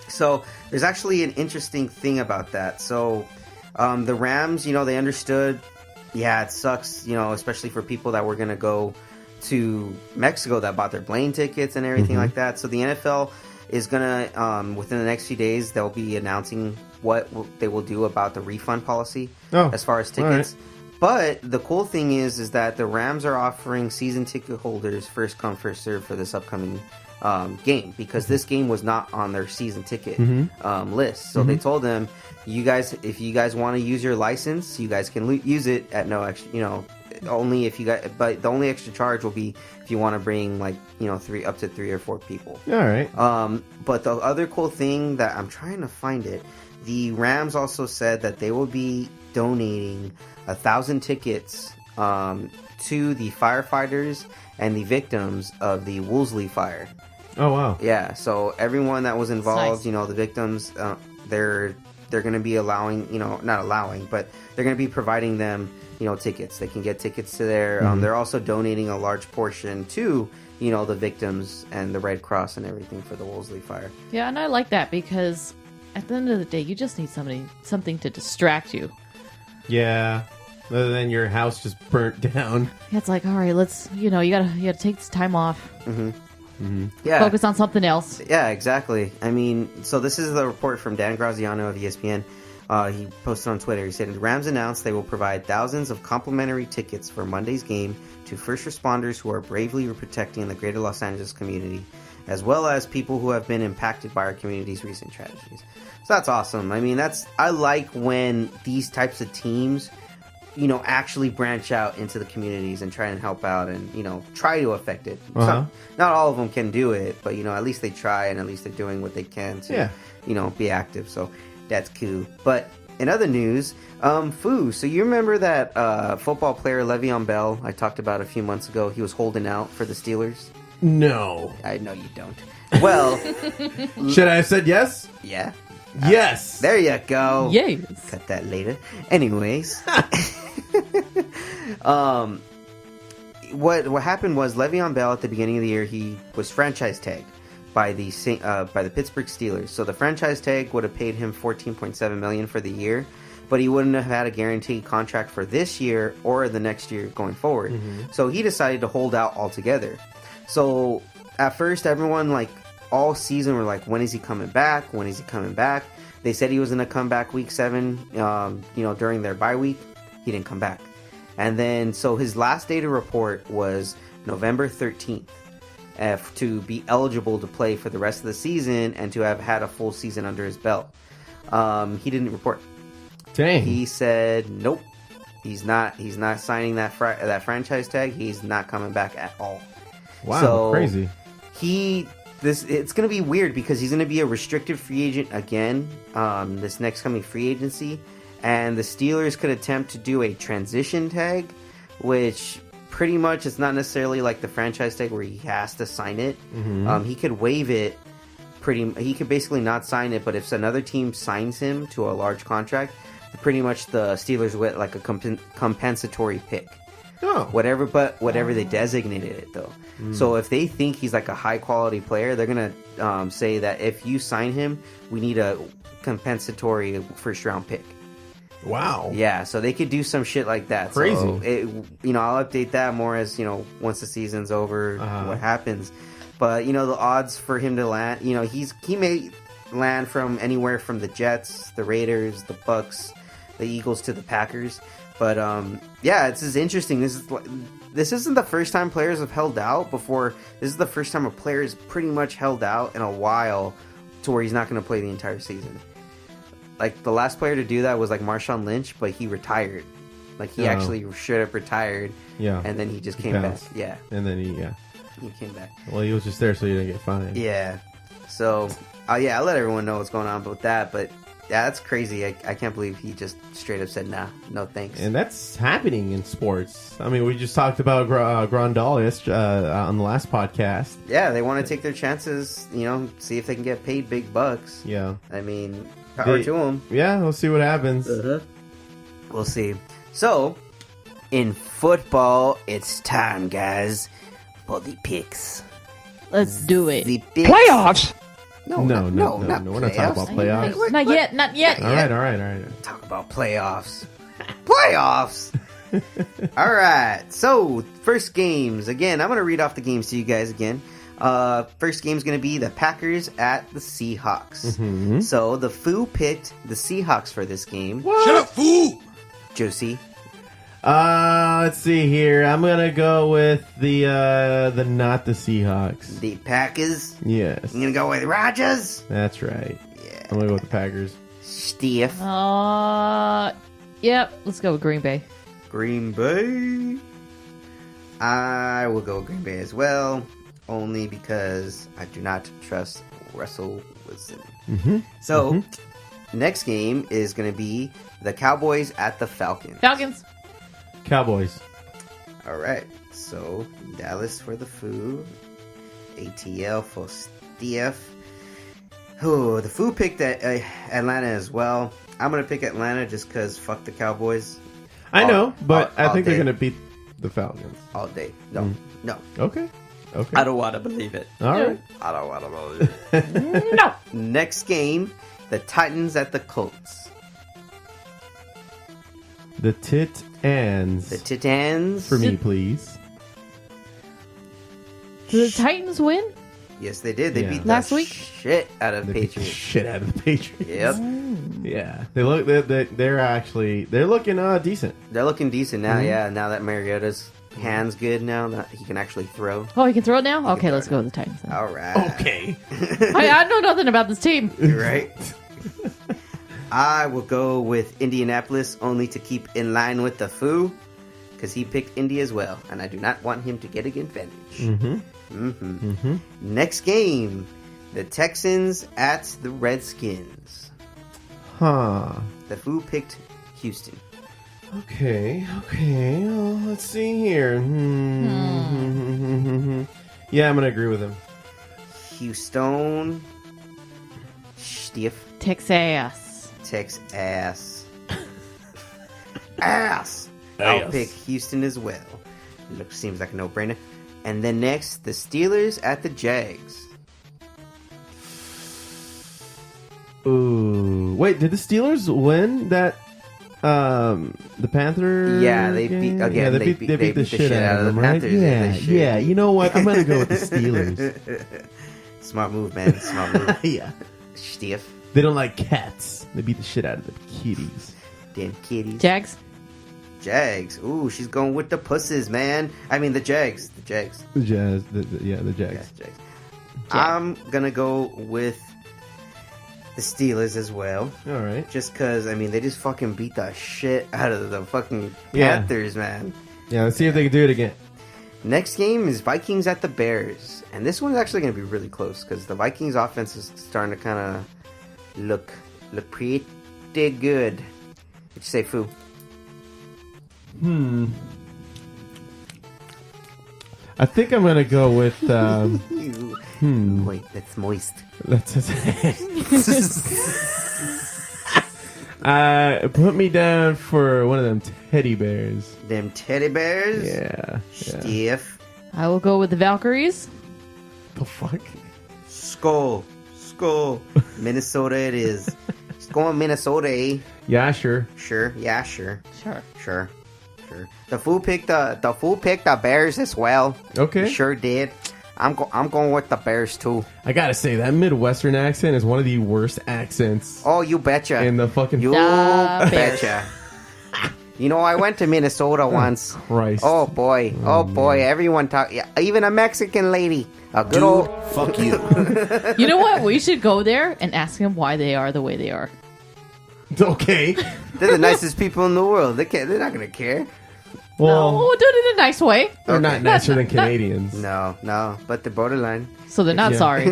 Speaker 2: So there's actually an interesting thing about that. So the Rams, they understood. Yeah, it sucks, especially for people that were going to go to Mexico that bought their plane tickets and everything like that. So the NFL is gonna within the next few days they'll be announcing what they will do about the refund policy as far as tickets. Right. But the cool thing is that the Rams are offering season ticket holders first come first serve for this upcoming game because this game was not on their season ticket list. So they told them, if you guys want to use your license, you guys can use it at no extra, only if you got, but the only extra charge will be if you want to bring up to 3 or 4 people.
Speaker 1: All right.
Speaker 2: But the other cool thing that I'm trying to find it, the Rams also said that they will be donating 1,000 tickets to the firefighters and the victims of the Woolsey fire.
Speaker 1: Oh wow.
Speaker 2: Yeah. So everyone that was involved,
Speaker 3: nice.
Speaker 2: The victims, they're going to be allowing, not allowing, but they're going to be providing them, tickets. They can get tickets to there. They're also donating a large portion to, the victims and the Red Cross and everything for the Woolsey fire.
Speaker 3: Yeah, and I like that because at the end of the day, you just need something to distract you.
Speaker 1: Yeah. Other than your house just burnt down.
Speaker 3: Yeah, it's like, all right, let's, you gotta take this time off.
Speaker 2: Yeah.
Speaker 3: Focus on something else.
Speaker 2: Yeah, exactly. I mean, so this is the report from Dan Graziano of ESPN. He posted on Twitter. He said, the Rams announced they will provide thousands of complimentary tickets for Monday's game to first responders who are bravely protecting the greater Los Angeles community, as well as people who have been impacted by our community's recent tragedies. So that's awesome. I mean, I like when these types of teams actually branch out into the communities and try and help out and, try to affect it.
Speaker 1: Uh-huh.
Speaker 2: Not all of them can do it, but, at least they try and at least they're doing what they can to, be active. So that's cool. But in other news, Foo, so you remember that football player Le'Veon Bell I talked about a few months ago? He was holding out for the Steelers.
Speaker 1: No.
Speaker 2: I know you don't. Well,
Speaker 1: should I have said yes?
Speaker 2: Yeah.
Speaker 1: Yes.
Speaker 2: There you go.
Speaker 3: Yes.
Speaker 2: Cut that later. Anyways. What happened was Le'Veon Bell at the beginning of the year, he was franchise tagged by the Pittsburgh Steelers. So the franchise tag would have paid him $14.7 million for the year, but he wouldn't have had a guaranteed contract for this year or the next year going forward. Mm-hmm. So he decided to hold out altogether. So at first, everyone all season were like, when is he coming back? When is he coming back? They said he was going to come back week 7, during their bye week. He didn't come back. And then, so his last day to report was November 13th to be eligible to play for the rest of the season and to have had a full season under his belt. He didn't report.
Speaker 1: Dang.
Speaker 2: He said, nope, he's not signing that franchise tag. He's not coming back at all.
Speaker 1: Wow,
Speaker 2: so
Speaker 1: crazy.
Speaker 2: It's going to be weird because he's going to be a restricted free agent again this next coming free agency. And the Steelers could attempt to do a transition tag, which pretty much is not necessarily like the franchise tag where he has to sign it. Mm-hmm. He could waive it. He could basically not sign it, but if another team signs him to a large contract, pretty much the Steelers get like a compensatory pick.
Speaker 1: Oh.
Speaker 2: Whatever they designated it though. So if they think he's like a high quality player, they're gonna say that if you sign him, we need a compensatory first round pick.
Speaker 1: Wow.
Speaker 2: Yeah, so they could do some shit like that.
Speaker 1: Crazy.
Speaker 2: So I'll update that more as once the season's over, what happens. But the odds for him to land, he may land from anywhere from the Jets, the Raiders, the Bucks, the Eagles to the Packers. But this is interesting. This isn't the first time players have held out before. This is the first time a player has pretty much held out in a while to where he's not going to play the entire season. Like the last player to do that was like Marshawn Lynch, but he retired. Like he actually should have retired. Yeah. And then he just came back. Yeah.
Speaker 1: And then he
Speaker 2: came back.
Speaker 1: Well, he was just there so he didn't get fined.
Speaker 2: Yeah. So, I'll let everyone know what's going on with that. But yeah, that's crazy. I can't believe he just straight up said, nah, no thanks.
Speaker 1: And that's happening in sports. I mean, we just talked about Grandal on the last podcast.
Speaker 2: Yeah, they want to take their chances, see if they can get paid big bucks.
Speaker 1: Yeah.
Speaker 2: I mean, power to them.
Speaker 1: Yeah, we'll see what happens.
Speaker 2: We'll see. So, in football, it's time, guys, for the picks.
Speaker 3: Let's do it.
Speaker 2: The picks.
Speaker 7: Playoffs?
Speaker 2: No,
Speaker 1: we're not talking about playoffs.
Speaker 3: Not yet.
Speaker 1: All right.
Speaker 2: Talk about playoffs. Playoffs! All right. So, first games. Again, I'm going to read off the games to you guys again. First game's going to be the Packers at the Seahawks. Mm-hmm. So, the Foo picked the Seahawks for this game.
Speaker 1: What?
Speaker 5: Shut up, fool!
Speaker 2: Josie?
Speaker 1: Let's see here. I'm gonna go with the not the Seahawks.
Speaker 2: The Packers?
Speaker 1: Yes.
Speaker 2: You gonna go with Rodgers?
Speaker 1: That's right.
Speaker 2: Yeah.
Speaker 1: I'm gonna go with the Packers.
Speaker 2: Steve?
Speaker 3: Yep. Let's go with Green Bay.
Speaker 2: Green Bay? I will go with Green Bay as well, only because I do not trust Russell Wilson.
Speaker 1: Mm-hmm.
Speaker 2: So, next game is gonna be the Cowboys at the Falcons.
Speaker 1: Cowboys.
Speaker 2: All right, so Dallas for the Foo, ATL for Steve. Oh, the Foo picked Atlanta as well. I'm gonna pick Atlanta just because fuck the Cowboys.
Speaker 1: I know, but I think they're
Speaker 2: day.
Speaker 1: gonna beat the Falcons
Speaker 2: All day. No.
Speaker 1: Okay.
Speaker 2: I don't want to believe it.
Speaker 1: All right.
Speaker 2: I don't want to believe it. No. Next game, the Titans at the Colts.
Speaker 1: The Titans.
Speaker 2: The Titans.
Speaker 1: For me, please.
Speaker 3: Did the Titans win?
Speaker 2: Yes, they did. They beat
Speaker 3: last
Speaker 2: the
Speaker 3: week.
Speaker 2: Shit out of
Speaker 1: They beat the
Speaker 2: Patriots.
Speaker 1: shit out of the Patriots.
Speaker 2: Yep.
Speaker 1: Yeah, they're looking decent.
Speaker 2: They're looking decent now. Yeah, now that Mariota's hand's good now, that he can actually throw.
Speaker 3: Oh, he can throw it now? Okay, let's go with the Titans then.
Speaker 2: All right.
Speaker 1: Okay.
Speaker 3: I know nothing about this team.
Speaker 2: Right. I will go with Indianapolis only to keep in line with the Foo, because he picked Indy as well, and I do not want him to get an advantage. Next game, the Texans at the Redskins.
Speaker 1: Huh.
Speaker 2: The Foo picked Houston.
Speaker 1: Okay. Oh, let's see here. Yeah, I'm gonna agree with him.
Speaker 2: Houston. Stiff.
Speaker 3: Texas.
Speaker 2: Texas. Ass. I'll pick Houston as well. Seems like a no-brainer. And then next, the Steelers at the Jags.
Speaker 1: Ooh. Wait, did the Steelers win that? The Panthers?
Speaker 2: Yeah, they beat again.
Speaker 1: Yeah, they beat the shit out of them, right?
Speaker 2: Panthers.
Speaker 1: Yeah. You know what? I'm gonna go with the Steelers.
Speaker 2: Smart move, man. Smart move.
Speaker 1: Yeah.
Speaker 2: Stiff.
Speaker 1: They don't like cats. They beat the shit out of the kitties.
Speaker 2: Damn kitties.
Speaker 3: Jags.
Speaker 2: Jags. Ooh, she's going with the pusses, man. I mean, the Jags. The Jags.
Speaker 1: The Jazz. The Jags.
Speaker 2: Yeah, Jags. I'm gonna go with the Steelers as well.
Speaker 1: All right.
Speaker 2: Just because, I mean, they just fucking beat the shit out of the fucking
Speaker 1: Yeah.
Speaker 2: Panthers, man.
Speaker 1: Yeah, let's see if they can do it again.
Speaker 2: Next game is Vikings at the Bears. And this one's actually going to be really close because the Vikings offense is starting to kind of look pretty good. What'd you say, Foo?
Speaker 1: I think I'm gonna go with.
Speaker 2: Wait, that's moist.
Speaker 1: Let's put me down for one of them teddy bears.
Speaker 2: Them teddy bears?
Speaker 1: Yeah.
Speaker 2: Stiff.
Speaker 3: I will go with the Valkyries.
Speaker 1: The fuck?
Speaker 2: Skull. Minnesota it is. It's going Minnesota, eh?
Speaker 1: Yeah, sure.
Speaker 2: Sure. Yeah, sure.
Speaker 3: Sure.
Speaker 2: The fool picked the Bears as well.
Speaker 1: Okay.
Speaker 2: He sure did. I'm going with the Bears too.
Speaker 1: I gotta say that Midwestern accent is one of the worst accents
Speaker 2: Oh, you betcha.
Speaker 1: in the fucking.
Speaker 2: You
Speaker 3: The Bears.
Speaker 2: betcha. You know, I went to Minnesota once.
Speaker 1: Christ.
Speaker 2: Oh boy. Everyone talk. Yeah, even a Mexican lady. A good old.
Speaker 4: Fuck you.
Speaker 3: You know what? We should go there and ask them why they are the way they are.
Speaker 1: Okay.
Speaker 2: They're the nicest people in the world. They're not gonna care.
Speaker 1: Well,
Speaker 3: Oh, do it in a nice way.
Speaker 1: they're not nicer than Canadians.
Speaker 2: No, but they're borderline.
Speaker 3: So they're not
Speaker 1: Yeah.
Speaker 3: sorry.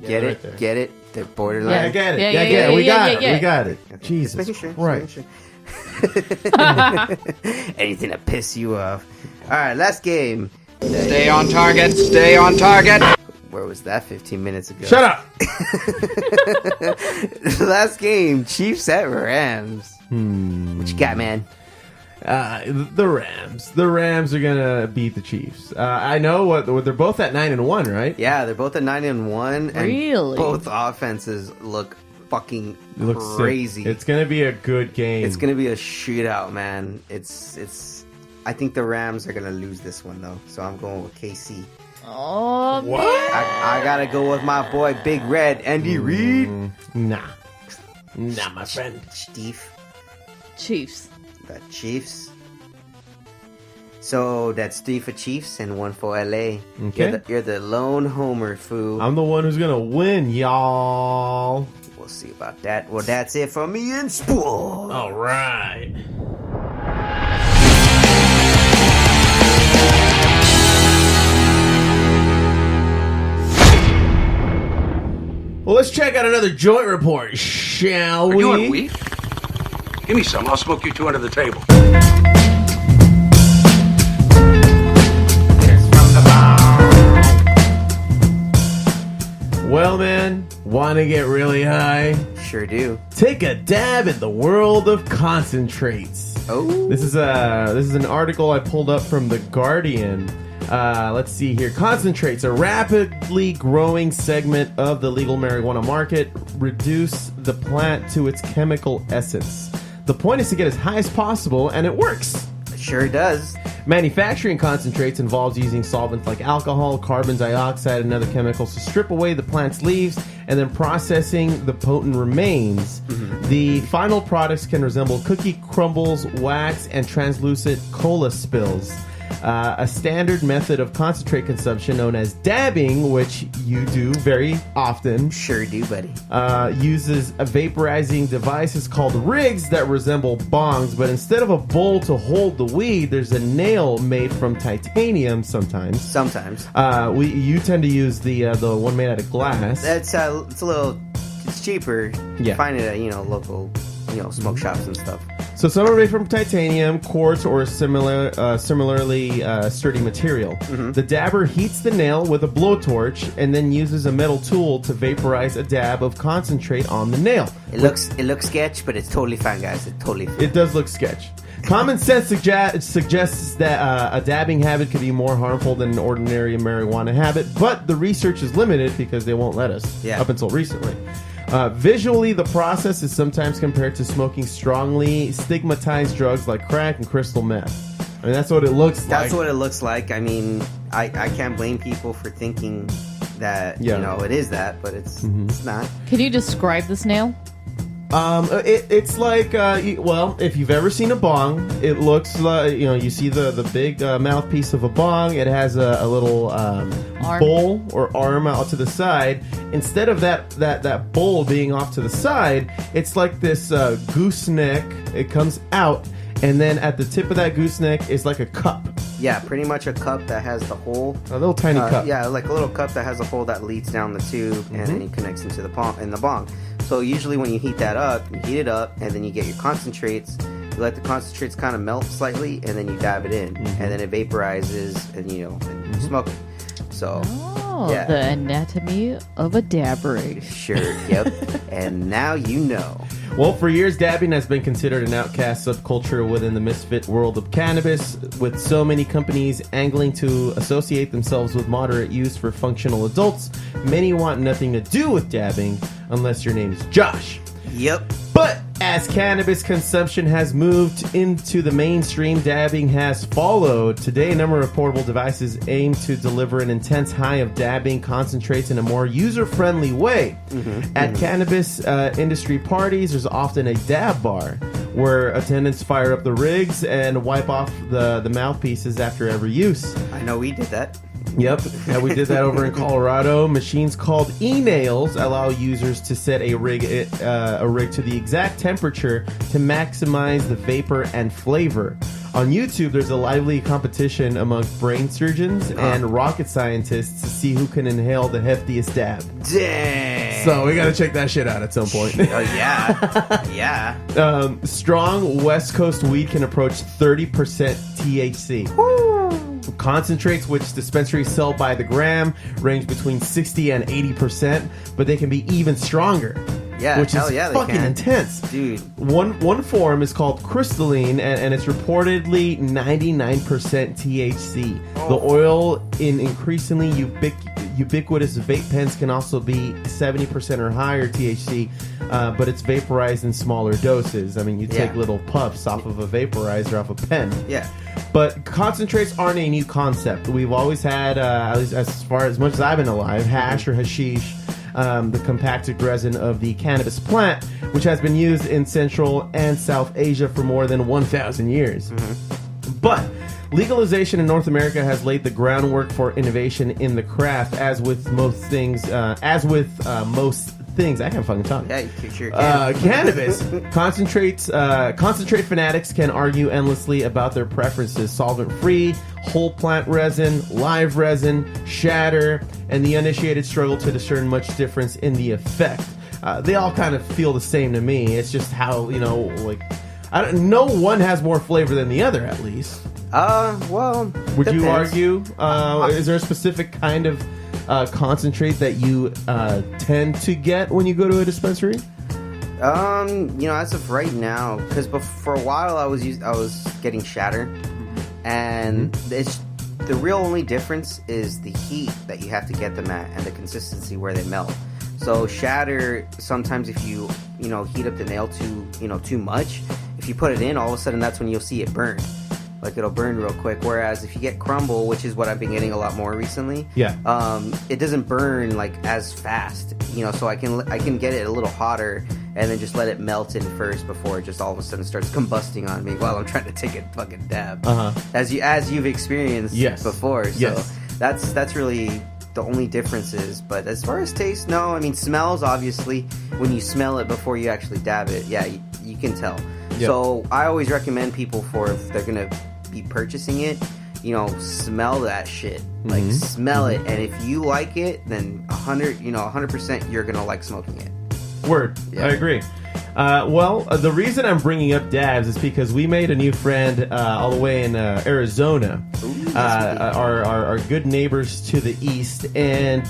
Speaker 2: Get
Speaker 1: right there.
Speaker 2: it? Get it? They're borderline.
Speaker 1: I get it.
Speaker 3: Yeah,
Speaker 1: We got it.
Speaker 3: yeah.
Speaker 1: We got it.
Speaker 2: Just
Speaker 1: Jesus
Speaker 2: making sure.
Speaker 1: Christ.
Speaker 2: Anything to piss you off. All right, last game.
Speaker 7: Stay on target. Stay on target.
Speaker 2: Where was that 15 minutes ago?
Speaker 1: Shut up.
Speaker 2: Last game, Chiefs at Rams. What you got, man?
Speaker 1: The Rams. The Rams are gonna beat the Chiefs. I know what they're both at 9-1, right?
Speaker 2: Yeah, they're both at 9-1. And
Speaker 3: Really?
Speaker 2: both offenses look fucking
Speaker 1: It looks sick.
Speaker 2: crazy.
Speaker 1: It's gonna be a good game.
Speaker 2: It's gonna be a shootout, man. It's. I think the Rams are gonna lose this one though, so I'm going with KC.
Speaker 3: Oh,
Speaker 1: What?
Speaker 2: I gotta go with my boy Big Red, Andy Reid.
Speaker 1: Nah, my friend.
Speaker 2: Steve,
Speaker 3: Chiefs.
Speaker 2: the Chiefs. So that's 3 for Chiefs and 1 for LA.
Speaker 1: Okay.
Speaker 2: You're the lone homer, Foo.
Speaker 1: I'm the one who's gonna win, y'all.
Speaker 2: We'll see about that. Well, that's it for me in sport.
Speaker 1: All right. Well, let's check out another joint report, shall we?
Speaker 7: You want weed? Give me some. I'll smoke you two under the table.
Speaker 1: Well, man, want to get really high?
Speaker 2: Sure do.
Speaker 1: Take a dab in the world of concentrates.
Speaker 2: Oh,
Speaker 1: This is an article I pulled up from The Guardian. Let's see here. Concentrates, a rapidly growing segment of the legal marijuana market, reduce the plant to its chemical essence. The point is to get as high as possible, and it works.
Speaker 2: it sure does.
Speaker 1: Manufacturing concentrates involves using solvents like alcohol, carbon dioxide, and other chemicals to strip away the plant's leaves and then processing the potent remains. The final products can resemble cookie crumbles, wax, and translucent cola spills. A standard method of concentrate consumption known as dabbing, which you do very often,
Speaker 2: Sure do, buddy.
Speaker 1: uses a vaporizing devices called rigs that resemble bongs, but instead of a bowl to hold the weed, there's a nail made from titanium sometimes.
Speaker 2: Sometimes.
Speaker 1: You tend to use the one made out of glass.
Speaker 2: It's it's cheaper.
Speaker 1: Yeah.
Speaker 2: You find it at, local, smoke shops and stuff.
Speaker 1: So some are made from titanium, quartz, or similarly sturdy material. The dabber heats the nail with a blowtorch and then uses a metal tool to vaporize a dab of concentrate on the nail.
Speaker 2: It looks sketch, but it's totally fine, guys. It's totally fine.
Speaker 1: It does look sketch. Common sense suggests that a dabbing habit could be more harmful than an ordinary marijuana habit, but the research is limited because they won't let us up until recently. Visually, the process is sometimes compared to smoking strongly stigmatized drugs like crack and crystal meth. I mean, that's what it looks like.
Speaker 2: That's what it looks like. I mean, I can't blame people for thinking that, it is that, but it's not.
Speaker 3: Can you describe the snail?
Speaker 1: It's like, if you've ever seen a bong, it looks like, you see the big mouthpiece of a bong. It has a little bowl or arm out to the side. Instead of that bowl being off to the side, it's like this gooseneck. It comes out, and then at the tip of that gooseneck is like a cup.
Speaker 2: Yeah, pretty much a cup that has the hole.
Speaker 1: A little tiny cup.
Speaker 2: Yeah, like a little cup that has a hole that leads down the tube, and then it connects into the bong. So usually when you heat that up, you heat it up, and then you get your concentrates. You let the concentrates kind of melt slightly, and then you dab it in, and then it vaporizes, and you smoke it. So,
Speaker 3: the anatomy of a dab rig.
Speaker 2: Sure, yep. And now you know.
Speaker 1: Well, for years, dabbing has been considered an outcast subculture within the misfit world of cannabis, with so many companies angling to associate themselves with moderate use for functional adults. Many want nothing to do with dabbing unless your name is Josh.
Speaker 2: Yep.
Speaker 1: But as cannabis consumption has moved into the mainstream, dabbing has followed. Today, a number of portable devices aim to deliver an intense high of dabbing concentrates in a more user-friendly way. At cannabis industry parties, there's often a dab bar where attendants fire up the rigs and wipe off the mouthpieces after every use.
Speaker 2: I know we did that.
Speaker 1: Yep, yeah, we did that over in Colorado. Machines called e-nails allow users to set a rig to the exact temperature to maximize the vapor and flavor. On YouTube, there's a lively competition among brain surgeons and rocket scientists to see who can inhale the heftiest dab.
Speaker 2: Dang.
Speaker 1: So we gotta check that shit out at some point.
Speaker 2: Oh, yeah. Yeah.
Speaker 1: Strong West Coast weed can approach 30% THC. Concentrates, which dispensaries sell by the gram, range between 60 and 80%, but they can be even stronger.
Speaker 2: Yeah,
Speaker 1: which
Speaker 2: hell
Speaker 1: is
Speaker 2: yeah, they
Speaker 1: fucking
Speaker 2: can.
Speaker 1: intense.
Speaker 2: Dude.
Speaker 1: One form is called crystalline, and it's reportedly 99% THC. The oil in increasingly ubiquitous vape pens can also be 70% or higher THC, but it's vaporized in smaller doses. I mean, you take little puffs off of a vaporizer off a pen.
Speaker 2: Yeah.
Speaker 1: But concentrates aren't a new concept. We've always had, at least as much as I've been alive, hash or hashish, the compacted resin of the cannabis plant, which has been used in Central and South Asia for more than 1,000 years. But legalization in North America has laid the groundwork for innovation in the craft, as with most things. I can't fucking talk.
Speaker 2: Yeah, you sure can.
Speaker 1: Cannabis concentrate fanatics can argue endlessly about their preferences: solvent-free, whole plant resin, live resin, shatter, and the uninitiated struggle to discern much difference in the effect. They all kind of feel the same to me. It's just how, no one has more flavor than the other, at least.
Speaker 2: Well,
Speaker 1: would you
Speaker 2: depends.
Speaker 1: argue? Is there a specific kind of concentrate that you tend to get when you go to a dispensary?
Speaker 2: As of right now, because for a while I was getting shatter, and it's the real only difference is the heat that you have to get them at and the consistency where they melt. So shatter, sometimes if you heat up the nail too much, if you put it in, all of a sudden that's when you'll see it burn. Like, it'll burn real quick. Whereas if you get crumble, which is what I've been getting a lot more recently, it doesn't burn like as fast. So I can get it a little hotter, and then just let it melt in first before it just all of a sudden starts combusting on me while I'm trying to take a fucking dab. As you've experienced before. So that's really the only differences. But as far as taste, no. I mean, smells, obviously, when you smell it before you actually dab it, yeah, you can tell. Yep. So I always recommend people, for if they're gonna be purchasing it, smell that shit. Like, smell it, and if you like it, then 100% you're gonna like smoking it.
Speaker 1: Word. Yeah. I agree. The reason I'm bringing up dabs is because we made a new friend all the way in Arizona. Ooh, our good neighbors to the east, and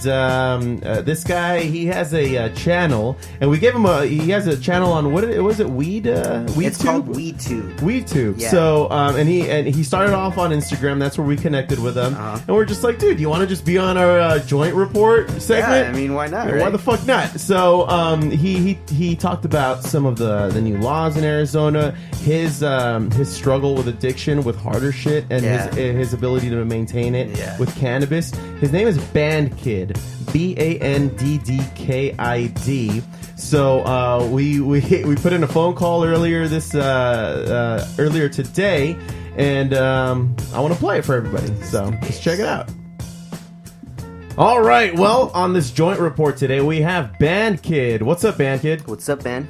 Speaker 1: this guy, he has a channel, and we gave him he has a channel on was it Weed?
Speaker 2: It's called WeedTube.
Speaker 1: WeedTube. Yeah. So and he started off on Instagram. That's where we connected with him, and we're just like, dude, you want to just be on our joint report segment?
Speaker 2: Yeah, I mean, why not?
Speaker 1: Right? Why the fuck not? So he talked about some of the new laws in Arizona, his struggle with addiction with harder shit, and his ability to maintain it with cannabis. His name is Banddkid, Banddkid. So we put in a phone call earlier today, and I want to play it for everybody. So let's check it out. All right. Well, on this joint report today, we have Banddkid. What's up, Banddkid?
Speaker 2: What's up, Ben?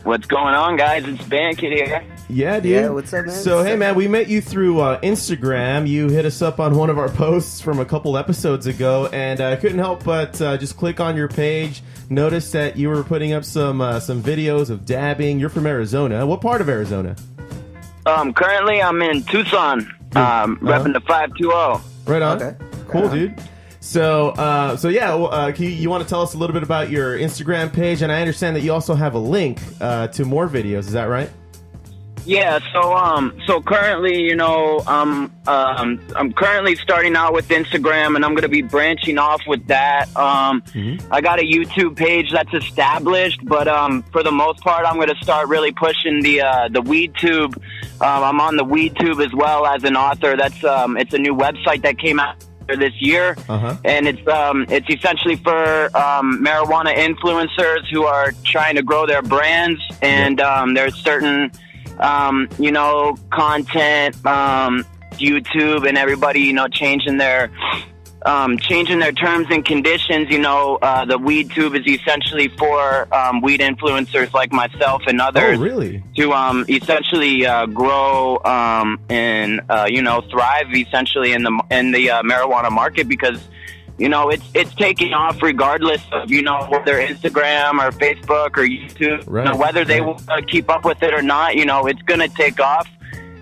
Speaker 8: What's going on, guys? It's Banddkid here.
Speaker 1: Yeah, dude.
Speaker 2: Yeah, what's up, man?
Speaker 1: So, hey, man, we met you through Instagram. You hit us up on one of our posts from a couple episodes ago, and I couldn't help but just click on your page. Noticed that you were putting up some videos of dabbing. You're from Arizona. What part of Arizona?
Speaker 8: Currently, I'm in Tucson, repping the 520.
Speaker 1: Right on.
Speaker 2: Okay.
Speaker 1: Cool, dude. So you want to tell us a little bit about your Instagram page, and I understand that you also have a link to more videos. Is that right?
Speaker 8: Yeah. So currently, I'm currently starting out with Instagram, and I'm going to be branching off with that. I got a YouTube page that's established, but for the most part, I'm going to start really pushing the WeedTube. I'm on the WeedTube as well as an author. That's it's a new website that came out this year, and it's essentially for marijuana influencers who are trying to grow their brands, and there's certain content, YouTube and everybody changing their terms and conditions. The WeedTube is essentially for weed influencers like myself and others.
Speaker 1: Oh, really?
Speaker 8: To essentially grow and thrive essentially in the marijuana market, because it's taking off regardless of whether Instagram or Facebook or YouTube,
Speaker 1: right,
Speaker 8: whether they will keep up with it or not. It's going to take off.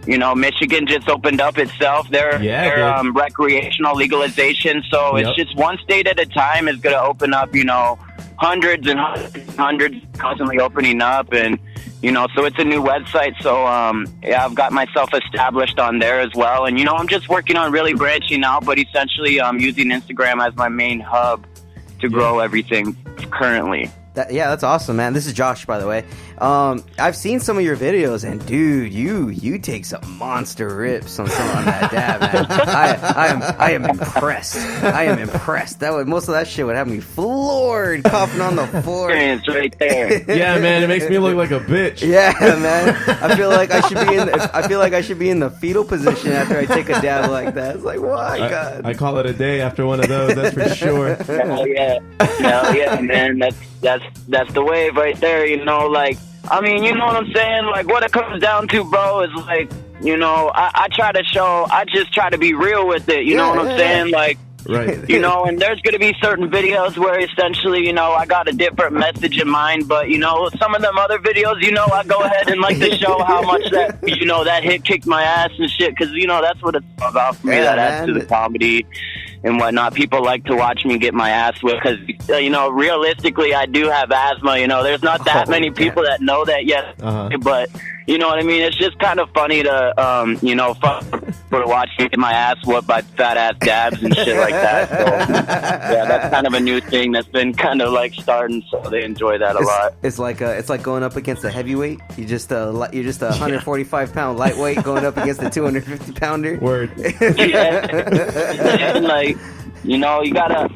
Speaker 8: Michigan just opened up itself, their recreational legalization. So it's just one state at a time is going to open up, hundreds and hundreds constantly opening up. And, so it's a new website. So, I've got myself established on there as well. And, I'm just working on really branching out, but essentially using Instagram as my main hub to grow everything currently.
Speaker 2: That's awesome, man. This is Josh, by the way. I've seen some of your videos, and dude, you take some monster rips on that dab, man. I am impressed. I am impressed. Most of that shit would have me floored, coughing on the floor.
Speaker 8: It's right there.
Speaker 1: Yeah, man, it makes me look like a bitch.
Speaker 2: Yeah, man. I feel like I should be in the fetal position after I take a dab like that. It's like, why, God?
Speaker 1: I call it a day after one of those. That's for sure.
Speaker 8: Hell yeah, man. That's the wave right there. I mean, you know what I'm saying? Like, what it comes down to, bro, is like, I just try to be real with it. You know what I'm saying? Like,
Speaker 1: right.
Speaker 8: And there's going to be certain videos where essentially, I got a different message in mind. But, some of them other videos, I go ahead and like to show how much that, that hit kicked my ass and shit. Because, that's what it's all about for me. That adds to the comedy and whatnot. People like to watch me get my ass whipped because, realistically, I do have asthma. There's not that many people that know that yet. But, you know what I mean? It's just kind of funny to, for watching me get my ass whooped by fat-ass dabs and shit like that. So, that's kind of a new thing that's been kind of like starting, so they enjoy that a lot.
Speaker 2: It's like going up against a heavyweight. You're just a 145-pound lightweight going up against a 250-pounder.
Speaker 1: Word.
Speaker 8: Yeah. And like, you gotta,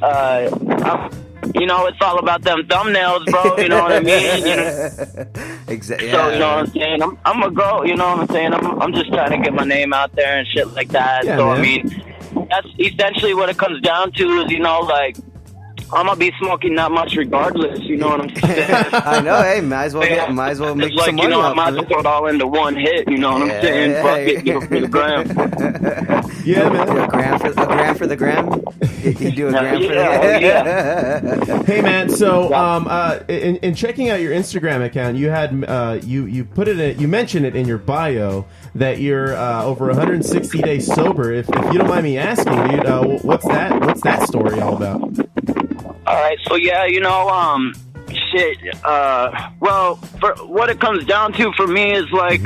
Speaker 8: you know, it's all about them thumbnails, bro. You know what I mean? You know?
Speaker 2: Exactly.
Speaker 8: So, you know what I'm saying? I'm a go, you know what I'm saying? I'm just trying to get my name out there and shit like that.
Speaker 1: Yeah,
Speaker 8: so,
Speaker 1: man.
Speaker 8: I mean, that's essentially what it comes down to is, you know, like, I'm gonna be smoking that much regardless, you know what I'm saying?
Speaker 2: I know, hey, might as well make
Speaker 8: It's like,
Speaker 2: some
Speaker 8: you
Speaker 2: money
Speaker 8: know, I
Speaker 2: off
Speaker 8: might
Speaker 2: of
Speaker 8: as well
Speaker 2: it.
Speaker 8: throw it all into one hit, you know what I'm saying? Fuck it, give it for the gram.
Speaker 1: Yeah, man.
Speaker 2: A gram for the gram? You do a gram for
Speaker 8: Yeah.
Speaker 1: Hey man, so in checking out your Instagram account, you had you put it you mentioned it in your bio that you're over 160 days sober. If you don't mind me asking, dude, what's that story all about?
Speaker 8: All right, so yeah, you know, well, for what it comes down to for me is like,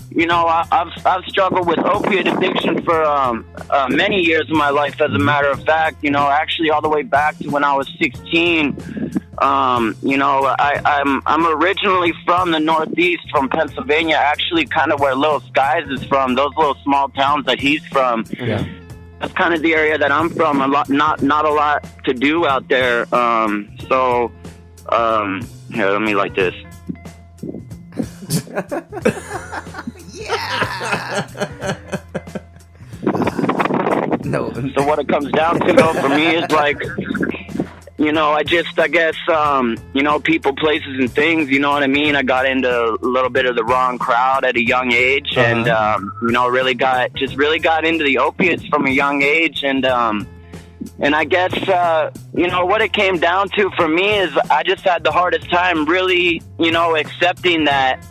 Speaker 8: you know, I've struggled with opiate addiction for many years of my life. As a matter of fact, you know, actually all the way back to when I was 16. You know, I'm originally from the Northeast, from Pennsylvania, actually kind of where Little Skies is from. Those little small towns that he's from.
Speaker 1: Yeah.
Speaker 8: That's kind of the area that I'm from. Not a lot to do out there. So here, let me like this.
Speaker 2: No.
Speaker 8: So what it comes down to, though, for me is like, you know, I guess, you know, people, places, and things, you know what I mean? I got into a little bit of the wrong crowd at a young age, and, you know, really got into the opiates from a young age, and I guess, you know, what it came down to for me is I just had the hardest time really, you know, accepting that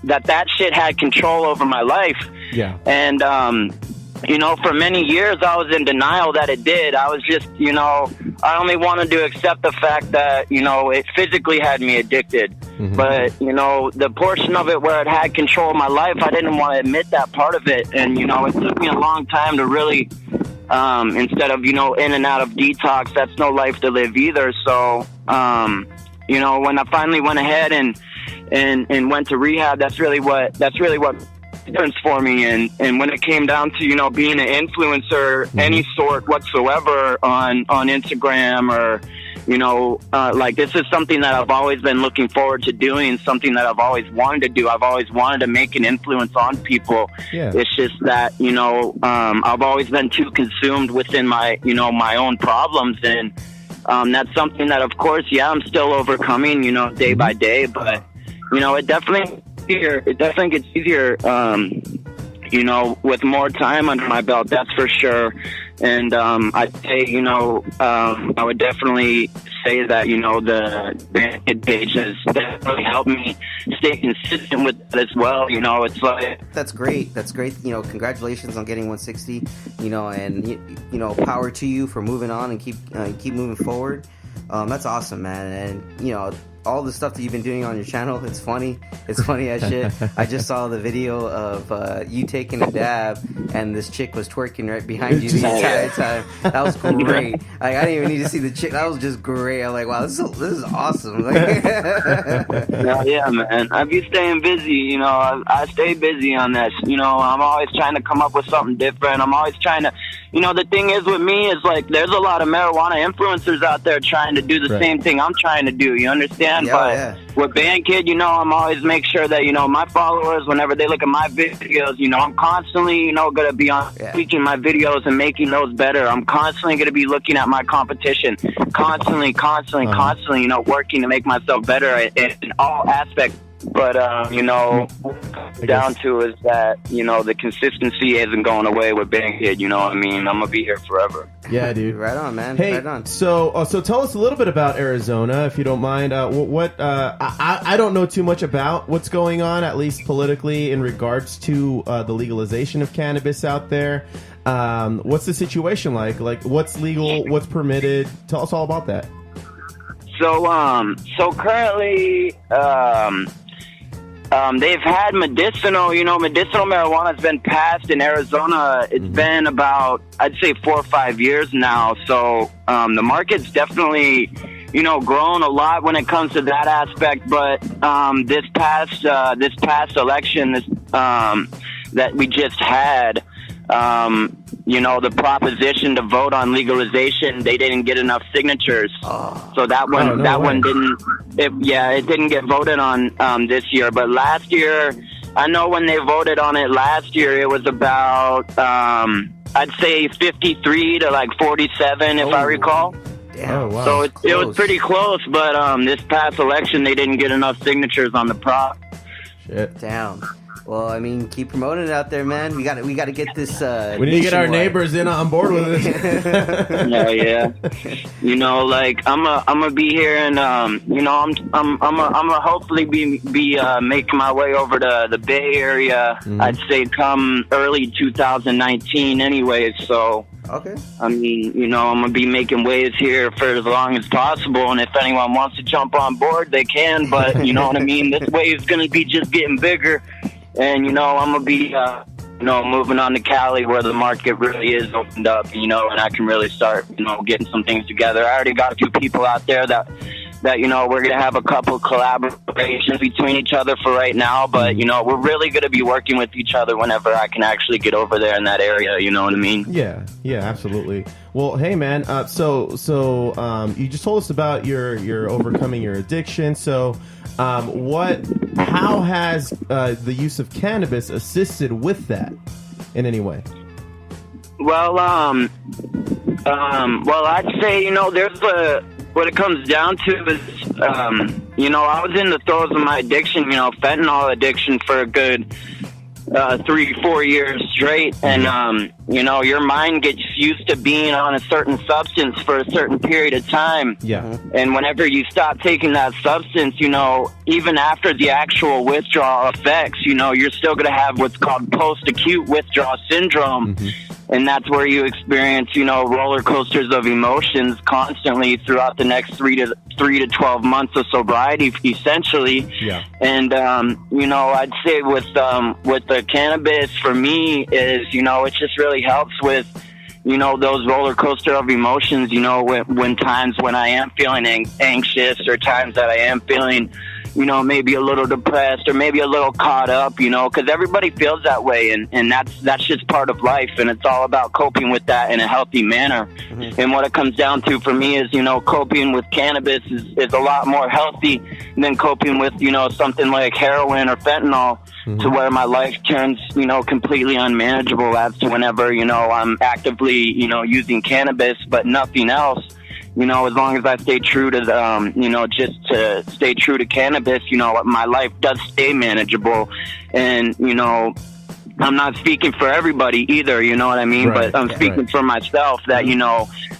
Speaker 8: shit had control over my life.
Speaker 1: Yeah.
Speaker 8: And, you know, for many years I was in denial that it did. I was just, you know, I only wanted to accept the fact that, you know, it physically had me addicted. But, you know, the portion of it where it had control of my life, I didn't want to admit that part of it. And, you know, it took me a long time to really, instead of, you know, in and out of detox, that's no life to live either. So, you know, when I finally went ahead and went to rehab, that's really what difference for me. And when it came down to, you know, being an influencer, any sort whatsoever on Instagram or, you know, like this is something that I've always been looking forward to doing, something that I've always wanted to do. I've always wanted to make an influence on people.
Speaker 1: Yeah.
Speaker 8: It's just that, you know, I've always been too consumed within my, you know, my own problems. And that's something that, of course, yeah, I'm still overcoming, you know, day by day. But, you know, it definitely gets easier, you know, with more time under my belt, that's for sure. And I'd say, you know, I would definitely say that, you know, the Banddkid page has definitely helped me stay consistent with that as well. You know, it's like...
Speaker 2: That's great. You know, congratulations on getting 160, you know, and, you know, power to you for moving on and keep moving forward. That's awesome, man. And, you know, all the stuff that you've been doing on your channel, it's funny as shit. I just saw the video of you taking a dab and this chick was twerking right behind you the entire time. That was great. Like, I didn't even need to see the chick. That was just great. I'm like, wow, this is awesome. Like,
Speaker 8: yeah, man. I be staying busy, you know. I stay busy on that. You know, I'm always trying to come up with something different. I'm always trying to, you know, the thing is with me is like there's a lot of marijuana influencers out there trying to do the same thing I'm trying to do. You understand?
Speaker 2: Yeah,
Speaker 8: but with Banddkid, you know, I'm always make sure that, you know, my followers, whenever they look at my videos, you know, I'm constantly, you know, going to be on tweaking my videos and making those better. I'm constantly going to be looking at my competition, constantly, you know, working to make myself better in all aspects. But, you know, down to is that, you know, the consistency isn't going away with Banddkid, you know what I mean? I'm going to be here forever.
Speaker 1: Yeah, dude.
Speaker 2: right on, man.
Speaker 1: Hey,
Speaker 2: right on.
Speaker 1: So tell us a little bit about Arizona, if you don't mind. I don't know too much about what's going on, at least politically, in regards to the legalization of cannabis out there. What's the situation like? Like, what's legal? What's permitted? Tell us all about that.
Speaker 8: So currently, they've had medicinal marijuana has been passed in Arizona. It's been about, I'd say 4 or 5 years now. So, the market's definitely, you know, grown a lot when it comes to that aspect. But, this past election, that we just had, the proposition to vote on legalization, they didn't get enough signatures. So that one it didn't get voted on this year. But last year, I know when they voted on it last year, it was about I'd say 53 to like 47, if I recall.
Speaker 2: Damn.
Speaker 1: Oh, wow.
Speaker 8: So it was pretty close, but this past election, they didn't get enough signatures on the prop.
Speaker 1: Shit.
Speaker 2: Damn. Well, I mean, keep promoting it out there, man. We got to get this.
Speaker 1: We need to get our neighbors on board with it.
Speaker 8: Yeah. I'm gonna be here, and I'm gonna hopefully be making my way over to the Bay Area.
Speaker 1: Mm-hmm.
Speaker 8: I'd say come early 2019, anyways. So.
Speaker 2: Okay.
Speaker 8: I mean, I'm going to be making waves here for as long as possible, and if anyone wants to jump on board, they can, but you know what I mean? This wave's going to be just getting bigger, and, I'm going to be, moving on to Cali where the market really is opened up, and I can really start, getting some things together. I already got a few people out there that we're going to have a couple collaborations between each other for right now, but, we're really going to be working with each other whenever I can actually get over there in that area, you know what I mean?
Speaker 1: Yeah, absolutely. Well, hey, man, so you just told us about your overcoming your addiction. So how has the use of cannabis assisted with that in any way?
Speaker 8: Well, I'd say, what it comes down to is, I was in the throes of my addiction, fentanyl addiction for a good 3-4 years straight. And, your mind gets used to being on a certain substance for a certain period of time.
Speaker 1: Yeah.
Speaker 8: And whenever you stop taking that substance, even after the actual withdrawal effects, you're still going to have what's called post-acute withdrawal syndrome. Mm-hmm. And that's where you experience, roller coasters of emotions constantly throughout the next 3 to 12 months of sobriety, essentially.
Speaker 1: Yeah. And,
Speaker 8: I'd say with the cannabis for me is, it just really helps with, those roller coaster of emotions, when times when I am feeling anxious or times that I am feeling, maybe a little depressed or maybe a little caught up, because everybody feels that way. And that's just part of life. And it's all about coping with that in a healthy manner. Mm-hmm. And what it comes down to for me is, coping with cannabis is a lot more healthy than coping with, something like heroin or fentanyl. Mm-hmm. To where my life turns, completely unmanageable as to whenever, I'm actively, using cannabis, but nothing else. As long as I stay true to just to stay true to cannabis, my life does stay manageable. And, I'm not speaking for everybody either, you know what I mean?
Speaker 1: Right.
Speaker 8: But I'm speaking for myself that,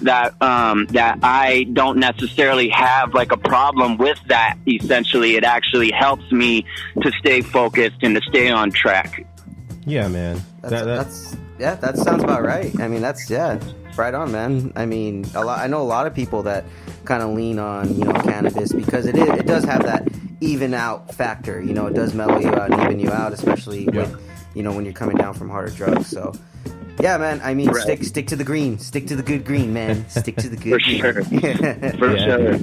Speaker 8: that I don't necessarily have like a problem with that. Essentially, it actually helps me to stay focused and to stay on track.
Speaker 1: Yeah, man.
Speaker 2: That sounds about right. I mean, that's right on, man. I mean, I know a lot of people that kind of lean on, cannabis because it does have that even out factor. It does mellow you out and even you out, especially with, when you're coming down from harder drugs. So, yeah, man. I mean,
Speaker 8: right.
Speaker 2: stick to the green. Stick to the good green, man. Stick to the good green.
Speaker 8: For sure.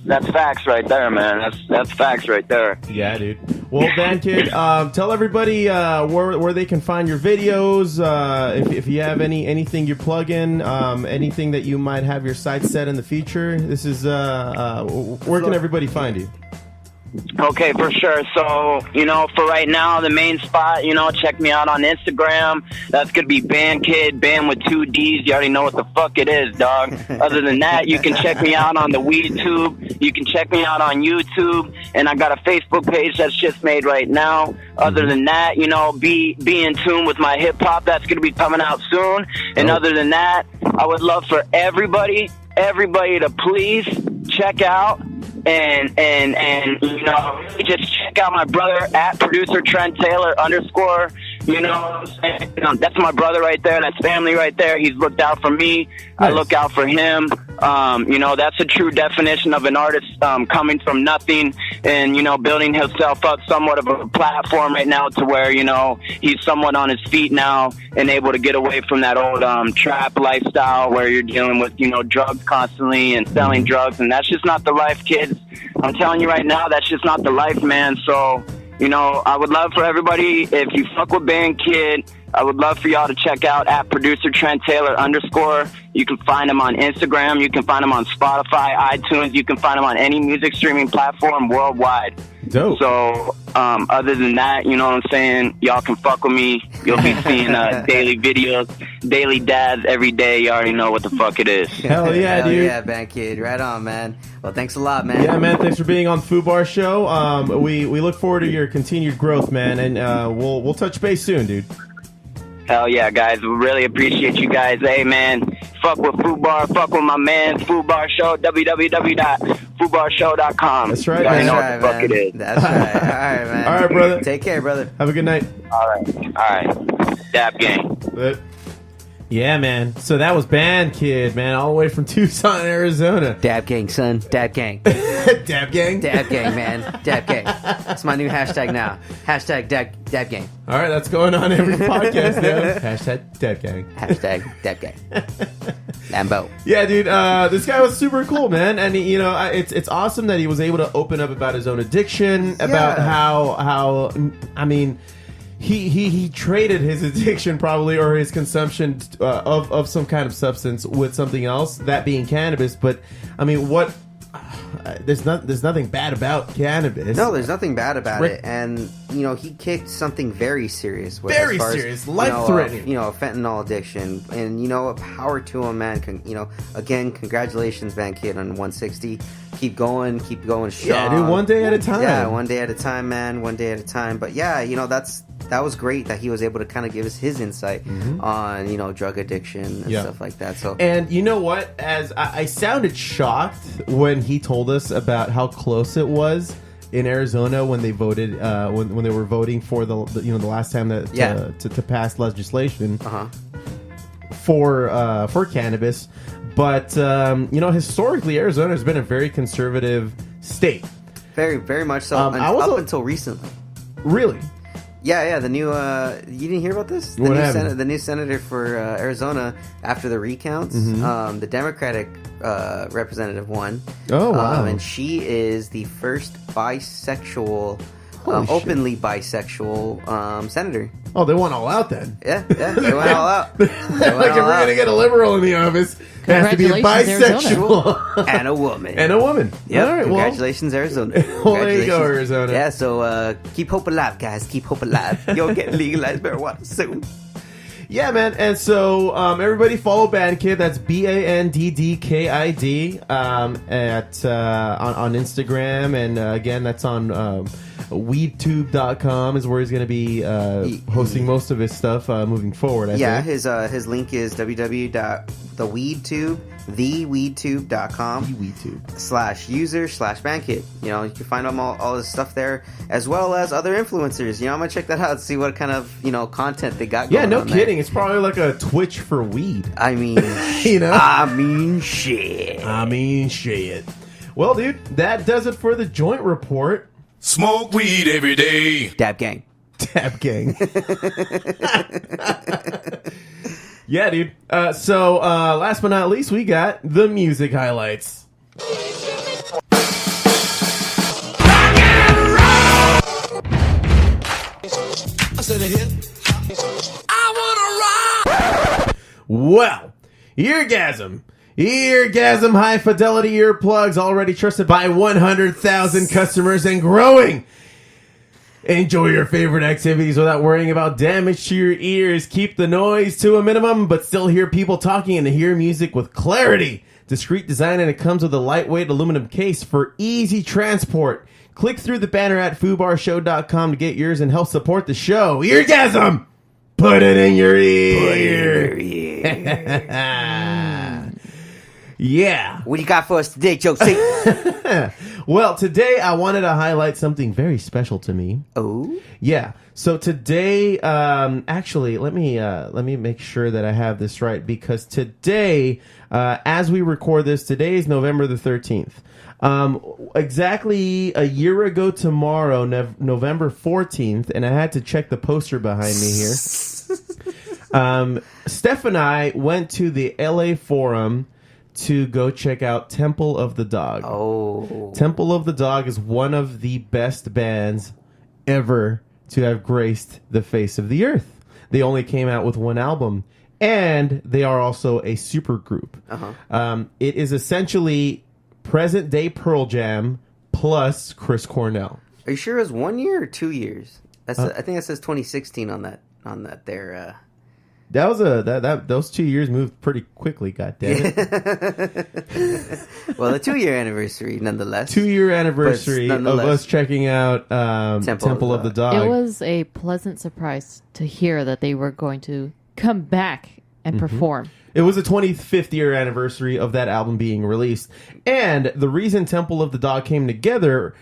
Speaker 8: That's facts right there, man. That's facts right there.
Speaker 1: Yeah, dude. Well, Banddkid, tell everybody where they can find your videos. If you have anything you plug in, anything that you might have your sights set in the future. This is where can everybody find you?
Speaker 8: Okay, for sure. So, for right now, the main spot, check me out on Instagram. That's going to be Banddkid, band with 2 Ds. You already know what the fuck it is, dog. Other than that, you can check me out on the WeedTube. You can check me out on YouTube. And I got a Facebook page that's just made right now. Other than that, be in tune with my hip-hop. That's going to be coming out soon. And other than that, I would love for everybody to please check out and just check out my brother at producer Trent Taylor _ that's my brother right there. That's family right there. He's looked out for me. Nice. I look out for him. That's a true definition of an artist coming from nothing and, building himself up somewhat of a platform right now to where, he's somewhat on his feet now and able to get away from that old trap lifestyle where you're dealing with, drugs constantly and selling drugs. And that's just not the life, kids. I'm telling you right now, that's just not the life, man. So, I would love for everybody, if you fuck with Banddkid, I would love for y'all to check out at producer Trent Taylor _ You can find him on Instagram. You can find him on Spotify, iTunes. You can find him on any music streaming platform worldwide.
Speaker 1: Dope.
Speaker 8: So, other than that, you know what I'm saying? Y'all can fuck with me. You'll be seeing daily videos, daily dads every day. You already know what the fuck it is.
Speaker 1: Hell yeah,
Speaker 2: Hell
Speaker 1: dude.
Speaker 2: yeah, Banddkid. Right on, man. Well, thanks a lot, man.
Speaker 1: Yeah, man. Thanks for being on the Fubar Show. We look forward to your continued growth, man, and we'll touch base soon, dude.
Speaker 8: Hell yeah, guys. We really appreciate you guys. Hey, man, fuck with Fubar. Fuck with my man, Fubar Show, www.fubarshow.com.
Speaker 1: That's right,
Speaker 8: You already
Speaker 1: man.
Speaker 8: know
Speaker 2: That's
Speaker 8: what
Speaker 2: right,
Speaker 8: the fuck
Speaker 2: man.
Speaker 8: it is.
Speaker 2: That's right. All right, man.
Speaker 1: All right, brother.
Speaker 2: Take care, brother.
Speaker 1: Have a good night.
Speaker 8: All right. Dab gang.
Speaker 1: Yeah, man. So that was Banddkid, man, all the way from Tucson, Arizona.
Speaker 2: Dab gang, son. Dab gang.
Speaker 1: Dab gang?
Speaker 2: Dab gang, man. Dab gang. That's my new hashtag now. Hashtag dab gang.
Speaker 1: All right, that's going on every podcast now. Hashtag Dab gang.
Speaker 2: Hashtag dab gang. Lambo.
Speaker 1: Yeah, dude, this guy was super cool, man, and he, it's awesome that he was able to open up about his own addiction, about how I mean, he traded his addiction probably, or his consumption of some kind of substance with something else, that being cannabis. But I mean, what? There's nothing bad about cannabis.
Speaker 2: No, there's nothing bad about it, and he kicked something very serious.
Speaker 1: Very serious, life-threatening.
Speaker 2: A fentanyl addiction, and power to him, man. Again, congratulations, Banddkid, on 160. Keep going strong.
Speaker 1: Yeah, dude, one day at a time.
Speaker 2: Yeah, one day at a time, man. One day at a time. But yeah, that was great that he was able to kind of give us his insight on drug addiction and stuff like that. So,
Speaker 1: and you know what? As I sounded shocked when he told us about how close it was in Arizona when they voted when they were voting for the last time that to pass legislation for cannabis. But historically, Arizona has been a very conservative state.
Speaker 2: very, very much so. Until recently.
Speaker 1: Really?
Speaker 2: Yeah. The new you didn't hear about this? The new senator for Arizona after the recounts, the Democratic representative won.
Speaker 1: Oh wow!
Speaker 2: And she is the first bisexual, openly bisexual senator.
Speaker 1: Oh, they went all out then.
Speaker 2: Yeah, they went all out.
Speaker 1: Like if we're gonna get a liberal in the office, it has to be a bisexual
Speaker 2: and a woman.
Speaker 1: Yep. All right,
Speaker 2: Congratulations, Arizona.
Speaker 1: Well, there you go, Arizona.
Speaker 2: Yeah, so keep hope alive, guys. Keep hope alive. You'll get legalized marijuana soon.
Speaker 1: Yeah, man. And so everybody follow Banddkid. That's BANDDKID on Instagram, and again, that's on weedtube.com is where he's going to be hosting most of his stuff moving forward. I think.
Speaker 2: His link is www.theweedtube.com /user/Banddkid. You can find all his stuff there, as well as other influencers. I'm gonna check that out, see what kind of content they got going on.
Speaker 1: Yeah, no kidding. It's probably like a Twitch for weed.
Speaker 2: I mean, shit.
Speaker 1: Well, dude, that does it for the joint report.
Speaker 5: Smoke weed every day.
Speaker 2: Dab gang.
Speaker 1: Dab gang. Yeah, dude. So last but not least, we got the music highlights. Well, Eargasm high fidelity earplugs, already trusted by 100,000 customers and growing. Enjoy your favorite activities without worrying about damage to your ears. Keep the noise to a minimum, but still hear people talking and hear music with clarity. Discreet design, and it comes with a lightweight aluminum case for easy transport. Click through the banner at FooBarShow.com to get yours and help support the show. Eargasm! Put it in your ear. Yeah.
Speaker 2: What do you got for us today, Josie?
Speaker 1: Well, today I wanted to highlight something very special to me.
Speaker 2: Oh?
Speaker 1: Yeah. So today, actually, let me make sure that I have this right, because today, as we record this, today is November the 13th. Exactly a year ago tomorrow, November 14th, and I had to check the poster behind me here. Steph and I went to the LA Forum to go check out Temple of the Dog.
Speaker 2: Oh.
Speaker 1: Temple of the Dog is one of the best bands ever to have graced the face of the earth. they only came out with one album. And they are also a super group. It is essentially present day Pearl Jam plus Chris Cornell.
Speaker 2: Are you sure it was 1 year or 2 years? I think it says 2016 on that there.
Speaker 1: That was those 2 years moved pretty quickly. God damn it!
Speaker 2: Well, the 2 year anniversary, nonetheless.
Speaker 1: 2 year anniversary of us checking out Temple of the Dog.
Speaker 3: It was a pleasant surprise to hear that they were going to come back and perform.
Speaker 1: It was the 25th year anniversary of that album being released. And the reason Temple of the Dog came together,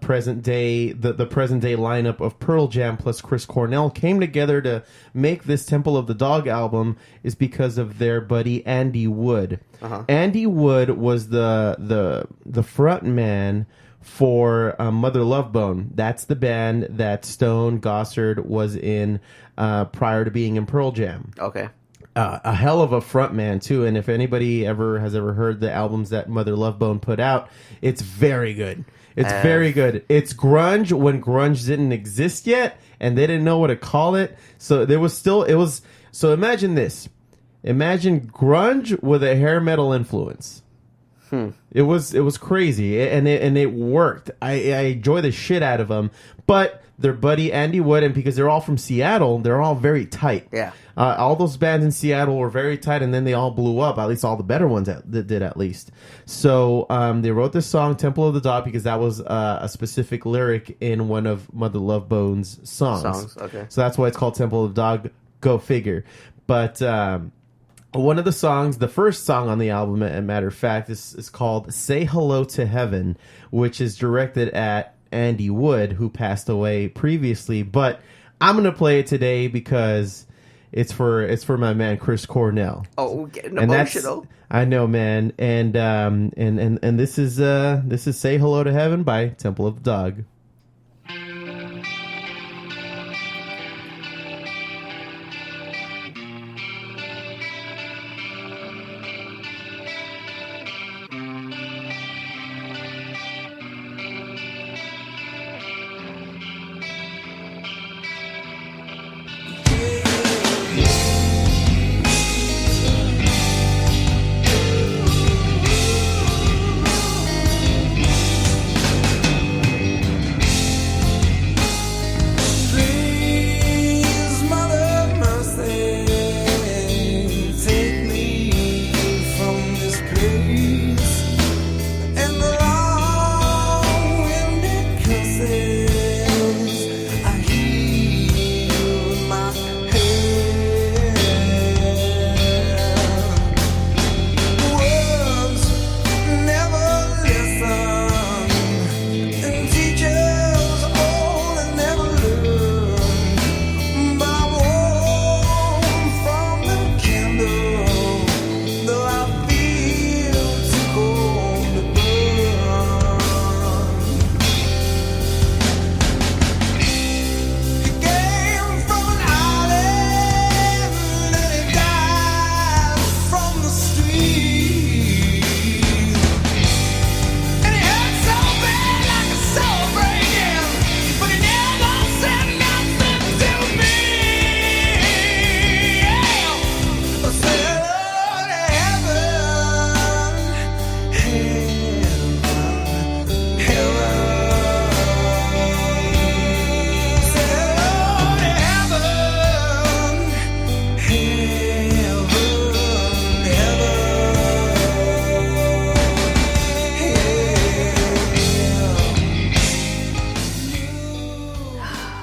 Speaker 1: present day, the present day lineup of Pearl Jam plus Chris Cornell came together to make this Temple of the Dog album is because of their buddy Andy Wood. Andy Wood was the front man for Mother Love Bone. That's the band that Stone Gossard was in prior to being in Pearl Jam.
Speaker 2: Okay.
Speaker 1: A hell of a front man too, and if anybody has ever heard the albums that Mother Love Bone put out, it's very good. It's very good. It's grunge when grunge didn't exist yet, and they didn't know what to call it. So So imagine this. Imagine grunge with a hair metal influence. It was crazy, and it worked. I enjoy the shit out of them, but their buddy Andy Wood, and because they're all from Seattle, they're all very tight.
Speaker 2: Yeah.
Speaker 1: All those bands in Seattle were very tight, and then they all blew up. At least all the better ones that did, at least. So they wrote this song, Temple of the Dog, because that was a specific lyric in one of Mother Love Bone's songs.
Speaker 2: Okay.
Speaker 1: So that's why it's called Temple of the Dog. Go figure. But one of the songs, the first song on the album, as a matter of fact, is called Say Hello to Heaven, which is directed at Andy Wood, who passed away previously. But I'm going to play it today because it's for my man Chris Cornell.
Speaker 2: Oh, getting
Speaker 1: and
Speaker 2: emotional.
Speaker 1: I know, man. And this is Say Hello to Heaven by Temple of the Dog.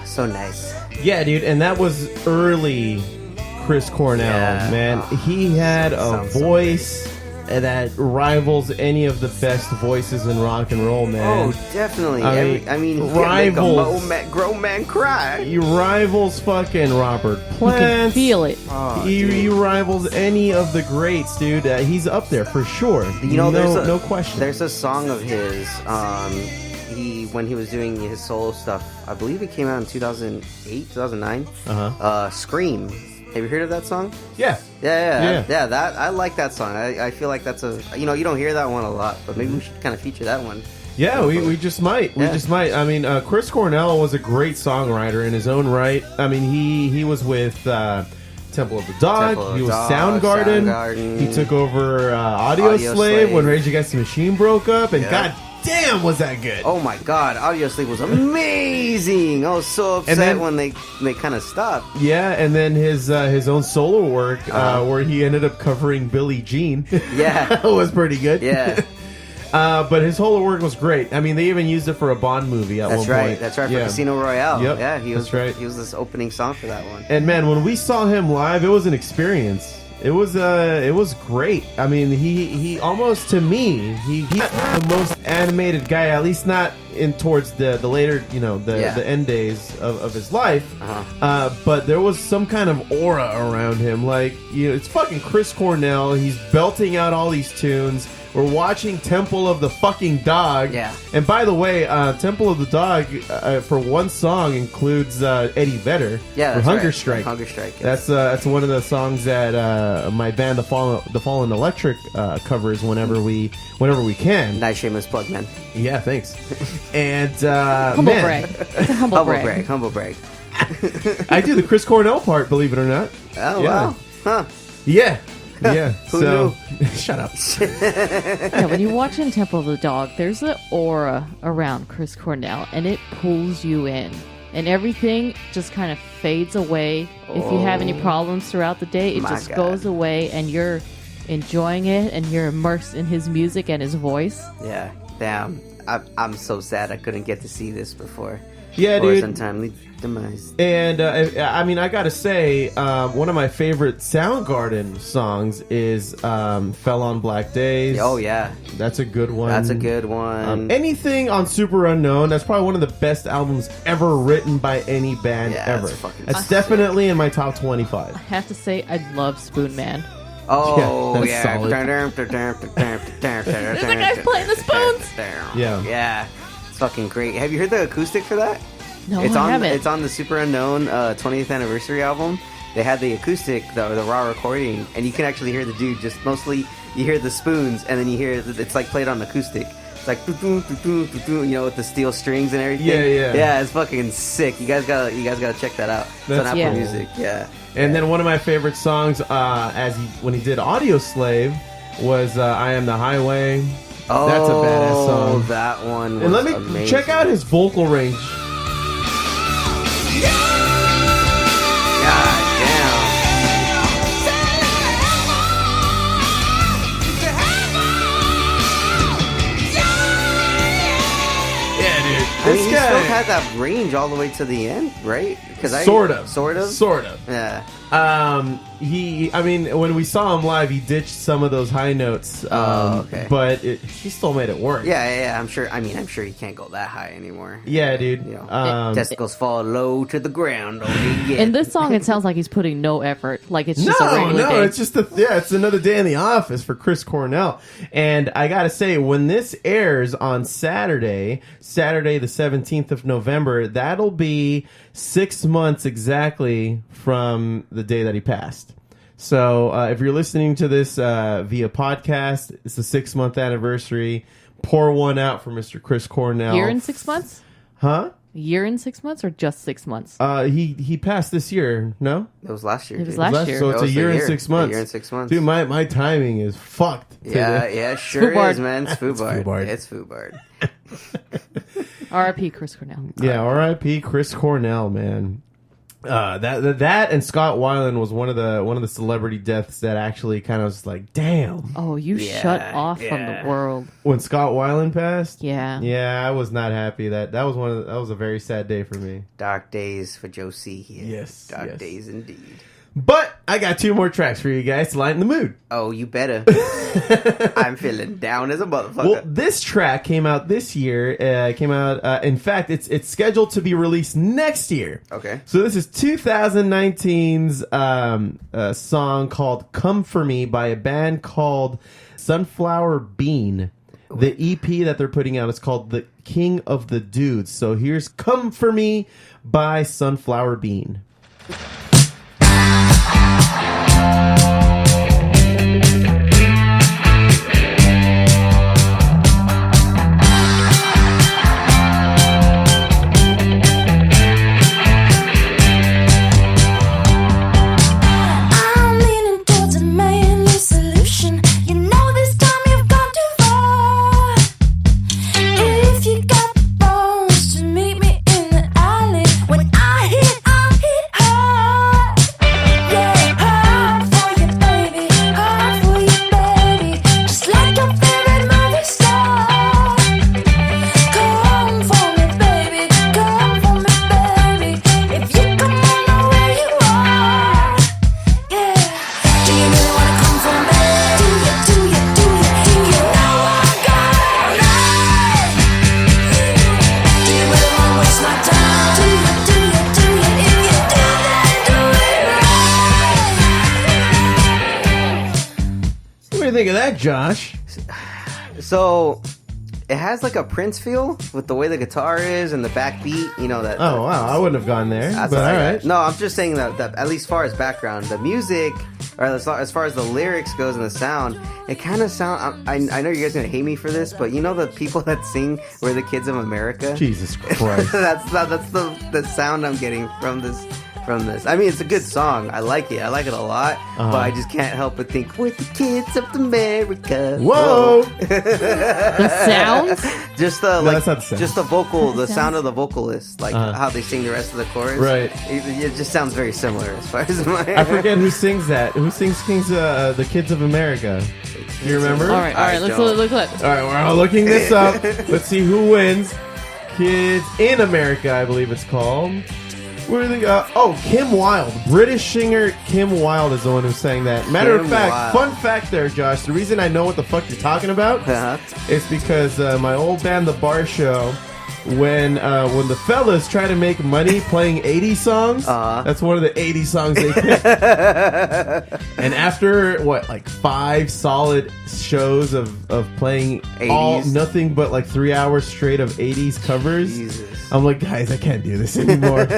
Speaker 2: So nice.
Speaker 1: Yeah, dude, and that was early Chris Cornell, man. He had a voice that rivals any of the best voices in rock and roll, man.
Speaker 2: Oh, definitely. I mean, he
Speaker 1: rivals.
Speaker 2: can make a grown man cry.
Speaker 1: He rivals fucking Robert Plant.
Speaker 3: You can feel it.
Speaker 1: He rivals any of the greats, dude. He's up there for sure.
Speaker 2: You know,
Speaker 1: no question.
Speaker 2: There's a song of his. When he was doing his solo stuff, I believe it came out in 2008, 2009. Scream. Have you heard of that song?
Speaker 1: Yeah.
Speaker 2: That I like that song. I feel like that's you don't hear that one a lot, but maybe we should kind of feature that one.
Speaker 1: Yeah, we just might. We
Speaker 2: Yeah.
Speaker 1: just might. I mean, Chris Cornell was a great songwriter in his own right. I mean, he was with Temple of the Dog.
Speaker 2: Temple of
Speaker 1: He was
Speaker 2: Dog,
Speaker 1: Soundgarden.
Speaker 2: Soundgarden.
Speaker 1: He took over Audio Slave when Rage Against the Machine broke up. And god damn, was that good.
Speaker 2: Oh my god, Audio Slave was amazing. I was so upset
Speaker 1: then-
Speaker 2: when they kind of stopped.
Speaker 1: Yeah, and then his own solo work where he ended up covering Billie Jean.
Speaker 2: Yeah.
Speaker 1: was pretty good.
Speaker 2: Yeah.
Speaker 1: But his whole work was great. I mean, they even used it for a Bond movie at
Speaker 2: That's
Speaker 1: one
Speaker 2: right.
Speaker 1: point.
Speaker 2: That's right. For
Speaker 1: Yeah.
Speaker 2: Casino Royale.
Speaker 1: Yep,
Speaker 2: Yeah, he was.
Speaker 1: that's right.
Speaker 2: He was this opening song for that one.
Speaker 1: And man, when we saw him live, it was an experience. It was great. I mean, he almost, to me, he's the most animated guy, at least not in towards the later, the end days of his life. But there was some kind of aura around him. Like, it's fucking Chris Cornell. He's belting out all these tunes. We're watching Temple of the fucking Dog.
Speaker 2: Yeah.
Speaker 1: And by the way, Temple of the Dog, for one song, includes Eddie Vedder.
Speaker 2: Yeah,
Speaker 1: for
Speaker 2: that's
Speaker 1: Hunger
Speaker 2: right.
Speaker 1: Strike.
Speaker 2: Hunger Strike. Yes.
Speaker 1: That's one of the songs that my band, The Fallen Electric, covers whenever we can.
Speaker 2: Nice shameless plug, man.
Speaker 1: Yeah, thanks. And
Speaker 3: Humble
Speaker 1: man,
Speaker 3: brag. It's a humble brag.
Speaker 2: Humble brag.
Speaker 1: I do the Chris Cornell part, believe it or not.
Speaker 2: Oh
Speaker 1: Yeah.
Speaker 2: wow. Huh.
Speaker 1: Yeah, yeah.
Speaker 2: Who
Speaker 1: So shut up.
Speaker 3: Yeah, when you're watching Temple of the Dog, there's an aura around Chris Cornell, and it pulls you in. And everything just kind of fades away. If you have any problems throughout the day, it
Speaker 2: My
Speaker 3: just
Speaker 2: God.
Speaker 3: goes away, and you're enjoying it, and you're immersed in his music and his voice.
Speaker 2: Yeah. Damn. I'm so sad I couldn't get to see this before.
Speaker 1: Yeah,
Speaker 2: Or his
Speaker 1: dude.
Speaker 2: untimely demise.
Speaker 1: And I mean, I gotta say, one of my favorite Soundgarden songs is "Fell on Black Days."
Speaker 2: Oh yeah.
Speaker 1: That's a good one.
Speaker 2: That's a good one.
Speaker 1: Anything on Super Unknown, that's probably one of the best albums ever written by any band
Speaker 2: Yeah,
Speaker 1: ever.
Speaker 2: that's fucking
Speaker 1: That's
Speaker 2: sick.
Speaker 1: definitely in my top 25.
Speaker 3: I have to say, I love Spoon Man.
Speaker 2: Oh
Speaker 1: that's
Speaker 2: yeah.
Speaker 1: solid.
Speaker 2: There's
Speaker 3: a guy playing the spoons.
Speaker 1: Yeah.
Speaker 2: Yeah. It's fucking great. Have you heard the acoustic for that?
Speaker 3: No,
Speaker 2: It's
Speaker 3: I
Speaker 2: on.
Speaker 3: haven't.
Speaker 2: It's on the Super Unknown 20th anniversary album. They had the acoustic, the raw recording, and you can actually hear the dude. Just mostly, you hear the spoons, and then you hear it's like played on acoustic. It's like with the steel strings and everything.
Speaker 1: Yeah.
Speaker 2: It's fucking sick. You guys gotta check that out. It's on
Speaker 1: That's
Speaker 2: Apple
Speaker 3: cool.
Speaker 2: Music. Yeah.
Speaker 1: And then one of my favorite songs, when he did Audio Slave, was "I Am the Highway."
Speaker 2: Oh,
Speaker 1: That's a badass song.
Speaker 2: That one. Was
Speaker 1: And let me
Speaker 2: amazing.
Speaker 1: check out his vocal range.
Speaker 2: God damn.
Speaker 1: Yeah, dude.
Speaker 2: I mean, he still had that range all the way to the end, right?
Speaker 1: Sort of.
Speaker 2: Sort of. Yeah.
Speaker 1: I mean, when we saw him live, he ditched some of those high notes.
Speaker 2: Okay.
Speaker 1: But he still made it work.
Speaker 2: Yeah. I'm sure he can't go that high anymore.
Speaker 1: Yeah, dude.
Speaker 2: You know, testicles fall low to the ground.
Speaker 3: In this song, it sounds like he's putting no effort. Like it's just a regular day.
Speaker 1: It's just it's another day in the office for Chris Cornell. And I gotta say, when this airs on Saturday the 17th of November, that'll be 6 months exactly from the day that he passed. So if you're listening to this via podcast, it's the 6-month anniversary. Pour one out for Mr. Chris Cornell.
Speaker 3: Year in 6 months?
Speaker 1: Huh?
Speaker 3: Year in 6 months or just 6 months?
Speaker 1: He passed this year, no?
Speaker 2: It was last year.
Speaker 3: It was
Speaker 2: dude.
Speaker 3: last year.
Speaker 1: So it's
Speaker 2: It
Speaker 1: a
Speaker 2: was
Speaker 1: year and 6 months.
Speaker 2: A year and 6 months.
Speaker 1: Dude, my timing is fucked.
Speaker 2: Yeah, sure
Speaker 3: Foobard.
Speaker 2: is, man. It's Foobard.
Speaker 1: Foobard.
Speaker 2: It's Foobard.
Speaker 3: R.I.P. Chris Cornell.
Speaker 1: Yeah, R.I.P. Chris Cornell, man. That and Scott Weiland was one of the celebrity deaths that actually kind of was like, damn.
Speaker 3: Oh, you
Speaker 2: Yeah,
Speaker 3: shut off from
Speaker 2: yeah.
Speaker 3: the world.
Speaker 1: When Scott Weiland passed,
Speaker 3: Yeah.
Speaker 1: I was not happy. That was a very sad day for me.
Speaker 2: Dark days for Joe C. Here.
Speaker 1: Yes,
Speaker 2: Dark
Speaker 1: yes.
Speaker 2: days indeed.
Speaker 1: But I got 2 more tracks for you guys to lighten the mood.
Speaker 2: Oh, you better. I'm feeling down as a motherfucker.
Speaker 1: Well, this track came out this year. In fact, it's scheduled to be released next year.
Speaker 2: Okay.
Speaker 1: So this is 2019's song called "Come For Me" by a band called Sunflower Bean. The EP that they're putting out is called "The King of the Dudes." So here's "Come For Me" by Sunflower Bean. do you think of that, Josh?
Speaker 2: So it has like a Prince feel with the way the guitar is and the backbeat. You know that.
Speaker 1: Oh wow, I wouldn't have gone there.
Speaker 2: That's
Speaker 1: But
Speaker 2: what
Speaker 1: all
Speaker 2: I
Speaker 1: right.
Speaker 2: got. No, I'm just saying that at least as far as background, the music, or as far as the lyrics goes and the sound, it kind of sound. I know you guys are gonna hate me for this, but you know the people that sing "We're the Kids of America."
Speaker 1: Jesus Christ.
Speaker 2: that's the sound I'm getting from this. I mean, it's a good song. I like it a lot. But I just can't help but think, we're the kids of America.
Speaker 1: Whoa!
Speaker 3: The sounds?
Speaker 2: Just the
Speaker 1: that's not the sound.
Speaker 2: just the vocal, the sound of the vocalist, like how they sing the rest of the chorus.
Speaker 1: Right.
Speaker 2: It just sounds very similar as far as my.
Speaker 1: I forget who sings that. Who sings the Kids of America? You remember?
Speaker 3: All right, let's look.
Speaker 1: All right, we're all looking this up. Let's see who wins. Kids in America, I believe it's called. Where are they? Kim Wilde. British singer Kim Wilde is the one who sang that. Matter of fact, fun fact there, Josh. The reason I know what the fuck you're talking about is because my old band, The Bar Show, when the fellas try to make money playing 80s songs, that's one of the 80s songs they picked. And after, 5 solid shows of playing
Speaker 2: 80s?
Speaker 1: nothing but 3 hours straight of 80s covers,
Speaker 2: Jesus.
Speaker 1: I'm like, guys, I can't do this anymore.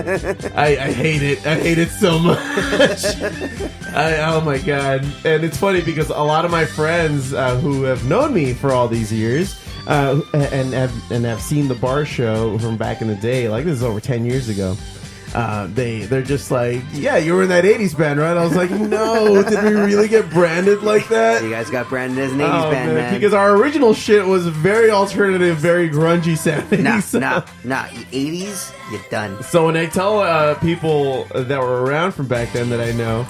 Speaker 1: I hate it. I hate it so much. Oh my God. And it's funny because a lot of my friends who have known me for all these years and have seen the Bar Show from back in the day, like this is over 10 years ago, they're just like, yeah, you were in that 80s band, right? I was like, no, did we really get branded like that?
Speaker 2: You guys got branded as an 80s band, man.
Speaker 1: Because our original shit was very alternative, very grungy sounding.
Speaker 2: Nah, 80s, you're done.
Speaker 1: So when I tell people that were around from back then that I know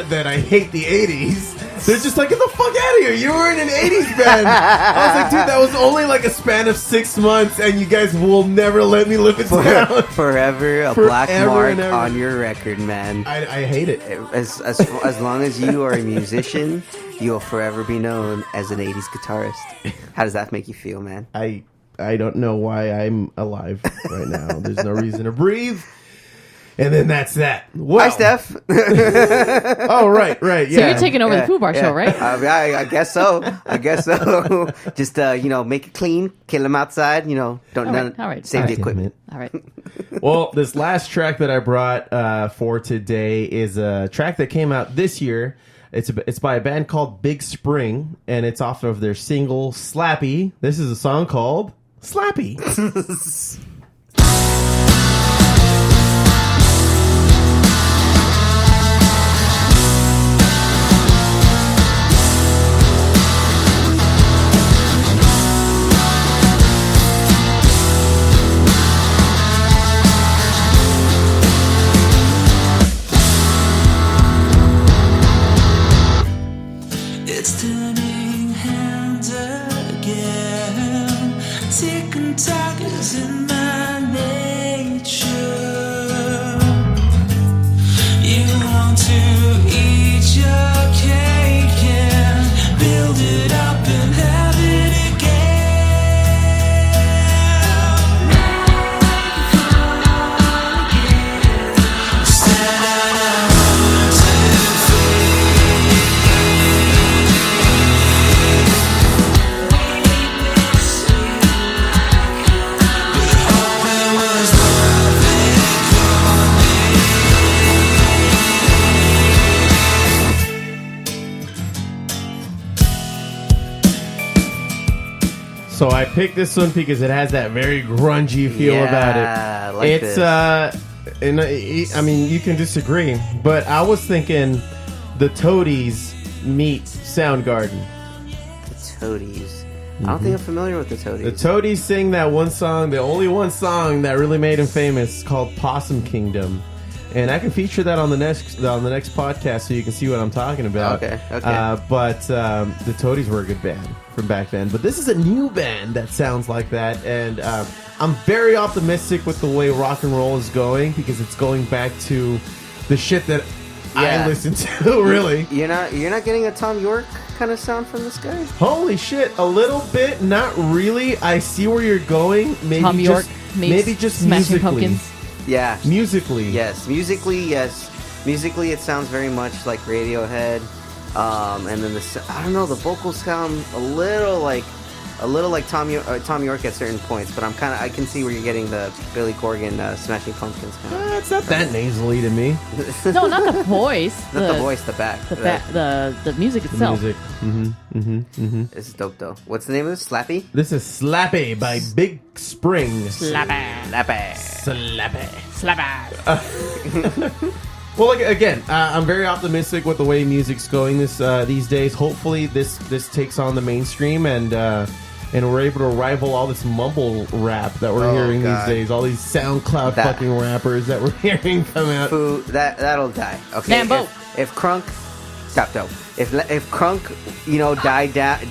Speaker 1: that I hate the 80s, they're just like, get the fuck out of here. You were in an 80s band. I was like, dude, that was only a span of 6 months, and you guys will never let me live it down.
Speaker 2: Forever a black mark on your record, man.
Speaker 1: I hate it.
Speaker 2: As long as you are a musician, you'll forever be known as an 80s guitarist. How does that make you feel, man?
Speaker 1: I don't know why I'm alive right now. There's no reason to breathe. And then that's that. Well,
Speaker 2: Hi, Steph.
Speaker 1: Oh, right, yeah.
Speaker 3: So you're taking over the Foo Bar show, right?
Speaker 2: I guess so. Just make it clean, kill them outside. All right. Save the equipment.
Speaker 3: All right.
Speaker 1: Well, this last track that I brought for today is a track that came out this year. It's by a band called Big Spring, and it's off of their single Slappy. This is a song called Slappy.
Speaker 4: It's turning hands again. Tick and tock is in my nature. You want to eat your cake and build it up and have it again. Stand out
Speaker 1: So I picked this one because it has that very grungy feel about it.
Speaker 2: I like
Speaker 1: It's I mean, you can disagree, but I was thinking the Toadies meet Soundgarden.
Speaker 2: The Toadies. I don't think I'm familiar with the Toadies.
Speaker 1: The Toadies sing that one song, the only one song that really made them famous, called Possum Kingdom. And I can feature that on the next podcast so you can see what I'm talking about.
Speaker 2: Okay.
Speaker 1: But the Toadies were a good band from back then. But this is a new band that sounds like that. And I'm very optimistic with the way rock and roll is going because it's going back to the shit that I listen to, really.
Speaker 2: You're not getting a Tom York kind of sound from this guy?
Speaker 1: Holy shit, a little bit, not really. I see where you're going. Maybe
Speaker 3: Tom York
Speaker 1: maybe just
Speaker 3: Smashing
Speaker 1: musically.
Speaker 3: Pumpkins.
Speaker 2: Yeah.
Speaker 1: Musically.
Speaker 2: Yes. Musically, yes. Musically, it sounds very much like Radiohead. And then I don't know, the vocals sound a little like Tom York at certain points, but I can see where you're getting the Billy Corgan Smashing Pumpkins kind of.
Speaker 1: It's not that nasally to me.
Speaker 3: No, not the voice.
Speaker 2: Not the voice, the back.
Speaker 3: The music itself.
Speaker 1: Music.
Speaker 2: This is dope though. What's the name of this? Slappy?
Speaker 1: This is Slappy by Big Spring.
Speaker 3: Slappy.
Speaker 1: Well, again, I'm very optimistic with the way music's going these days. Hopefully, this takes on the mainstream and we're able to rival all this mumble rap that we're hearing these days. All these SoundCloud fucking rappers that we're hearing come out.
Speaker 2: That'll die. Okay. If Crunk, stop though. If Crunk,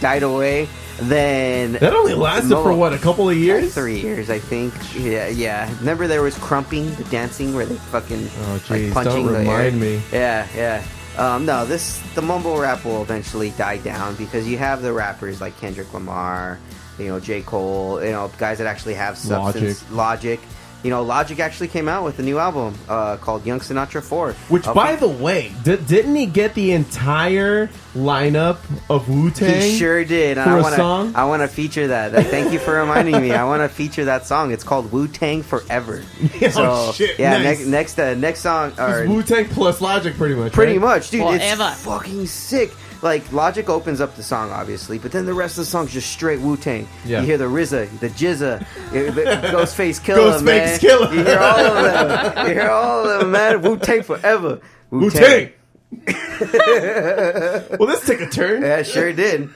Speaker 2: died away. Then
Speaker 1: that only lasted for what, a couple of years?
Speaker 2: Like 3 years, I think. Yeah. Remember there was crumping, the dancing where they fucking
Speaker 1: punching
Speaker 2: don't
Speaker 1: remind
Speaker 2: the air.
Speaker 1: me.
Speaker 2: Yeah. No, the mumble rap will eventually die down because you have the rappers like Kendrick Lamar, J. Cole, guys that actually have substance. Logic. Logic actually came out with a new album called Young Sinatra 4.
Speaker 1: Which, by the way, didn't he get the entire lineup of Wu-Tang?
Speaker 2: He sure did.
Speaker 1: For a song?
Speaker 2: I want to feature that. Thank you for reminding me. I want to feature that song. It's called Wu-Tang Forever.
Speaker 1: Shit.
Speaker 2: Yeah,
Speaker 1: nice.
Speaker 2: next song.
Speaker 1: It's Wu-Tang plus Logic, pretty much.
Speaker 2: Pretty much, dude.
Speaker 3: Forever.
Speaker 2: It's fucking sick. Like, Logic opens up the song, obviously, but then the rest of the song's just straight Wu-Tang. Yeah. You hear the RZA, the Jizza, the Ghostface Killer, man.
Speaker 1: Killer.
Speaker 2: You hear all of them, man. Wu-Tang Forever.
Speaker 1: Wu-Tang. Well, this took a turn.
Speaker 2: Yeah, sure did.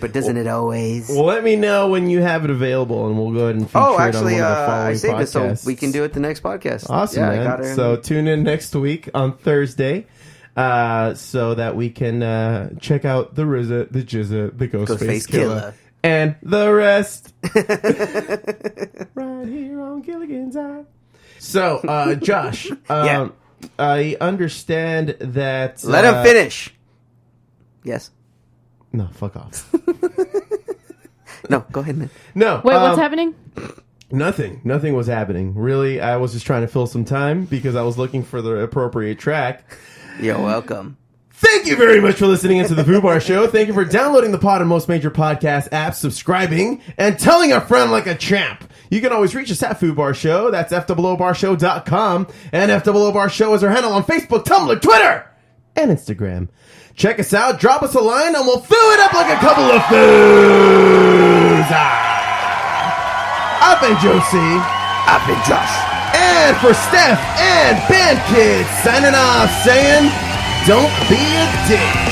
Speaker 2: But doesn't it always?
Speaker 1: Well, let me know when you have it available, and we'll go ahead and feature it on one of the following
Speaker 2: I saved
Speaker 1: podcasts.
Speaker 2: it so we can do it the next podcast.
Speaker 1: Awesome, man. So tune in next week on Thursday. So that we can check out the RZA, the Jizza, the Ghostface Killer, and the rest. Right here on Gilligan's Eye. So, Josh, I understand that...
Speaker 2: Let him finish. Yes.
Speaker 1: No, fuck off.
Speaker 2: No, go ahead, man.
Speaker 1: No.
Speaker 3: Wait, what's happening?
Speaker 1: Nothing was happening. Really, I was just trying to fill some time because I was looking for the appropriate track.
Speaker 2: You're welcome.
Speaker 1: Thank you very much for listening into the Foo Bar Show. Thank you for downloading the pod on most major podcast apps, subscribing, and telling a friend like a champ. You can always reach us at Foo Bar Show. That's FOOBarshow.com. And FOO Bar Show is our handle on Facebook, Tumblr, Twitter, and Instagram. Check us out, drop us a line, and we'll fill it up like a couple of foos. I've been Josie.
Speaker 2: I've been Josh.
Speaker 1: And for Steph and Banddkid, signing off saying, don't be a dick.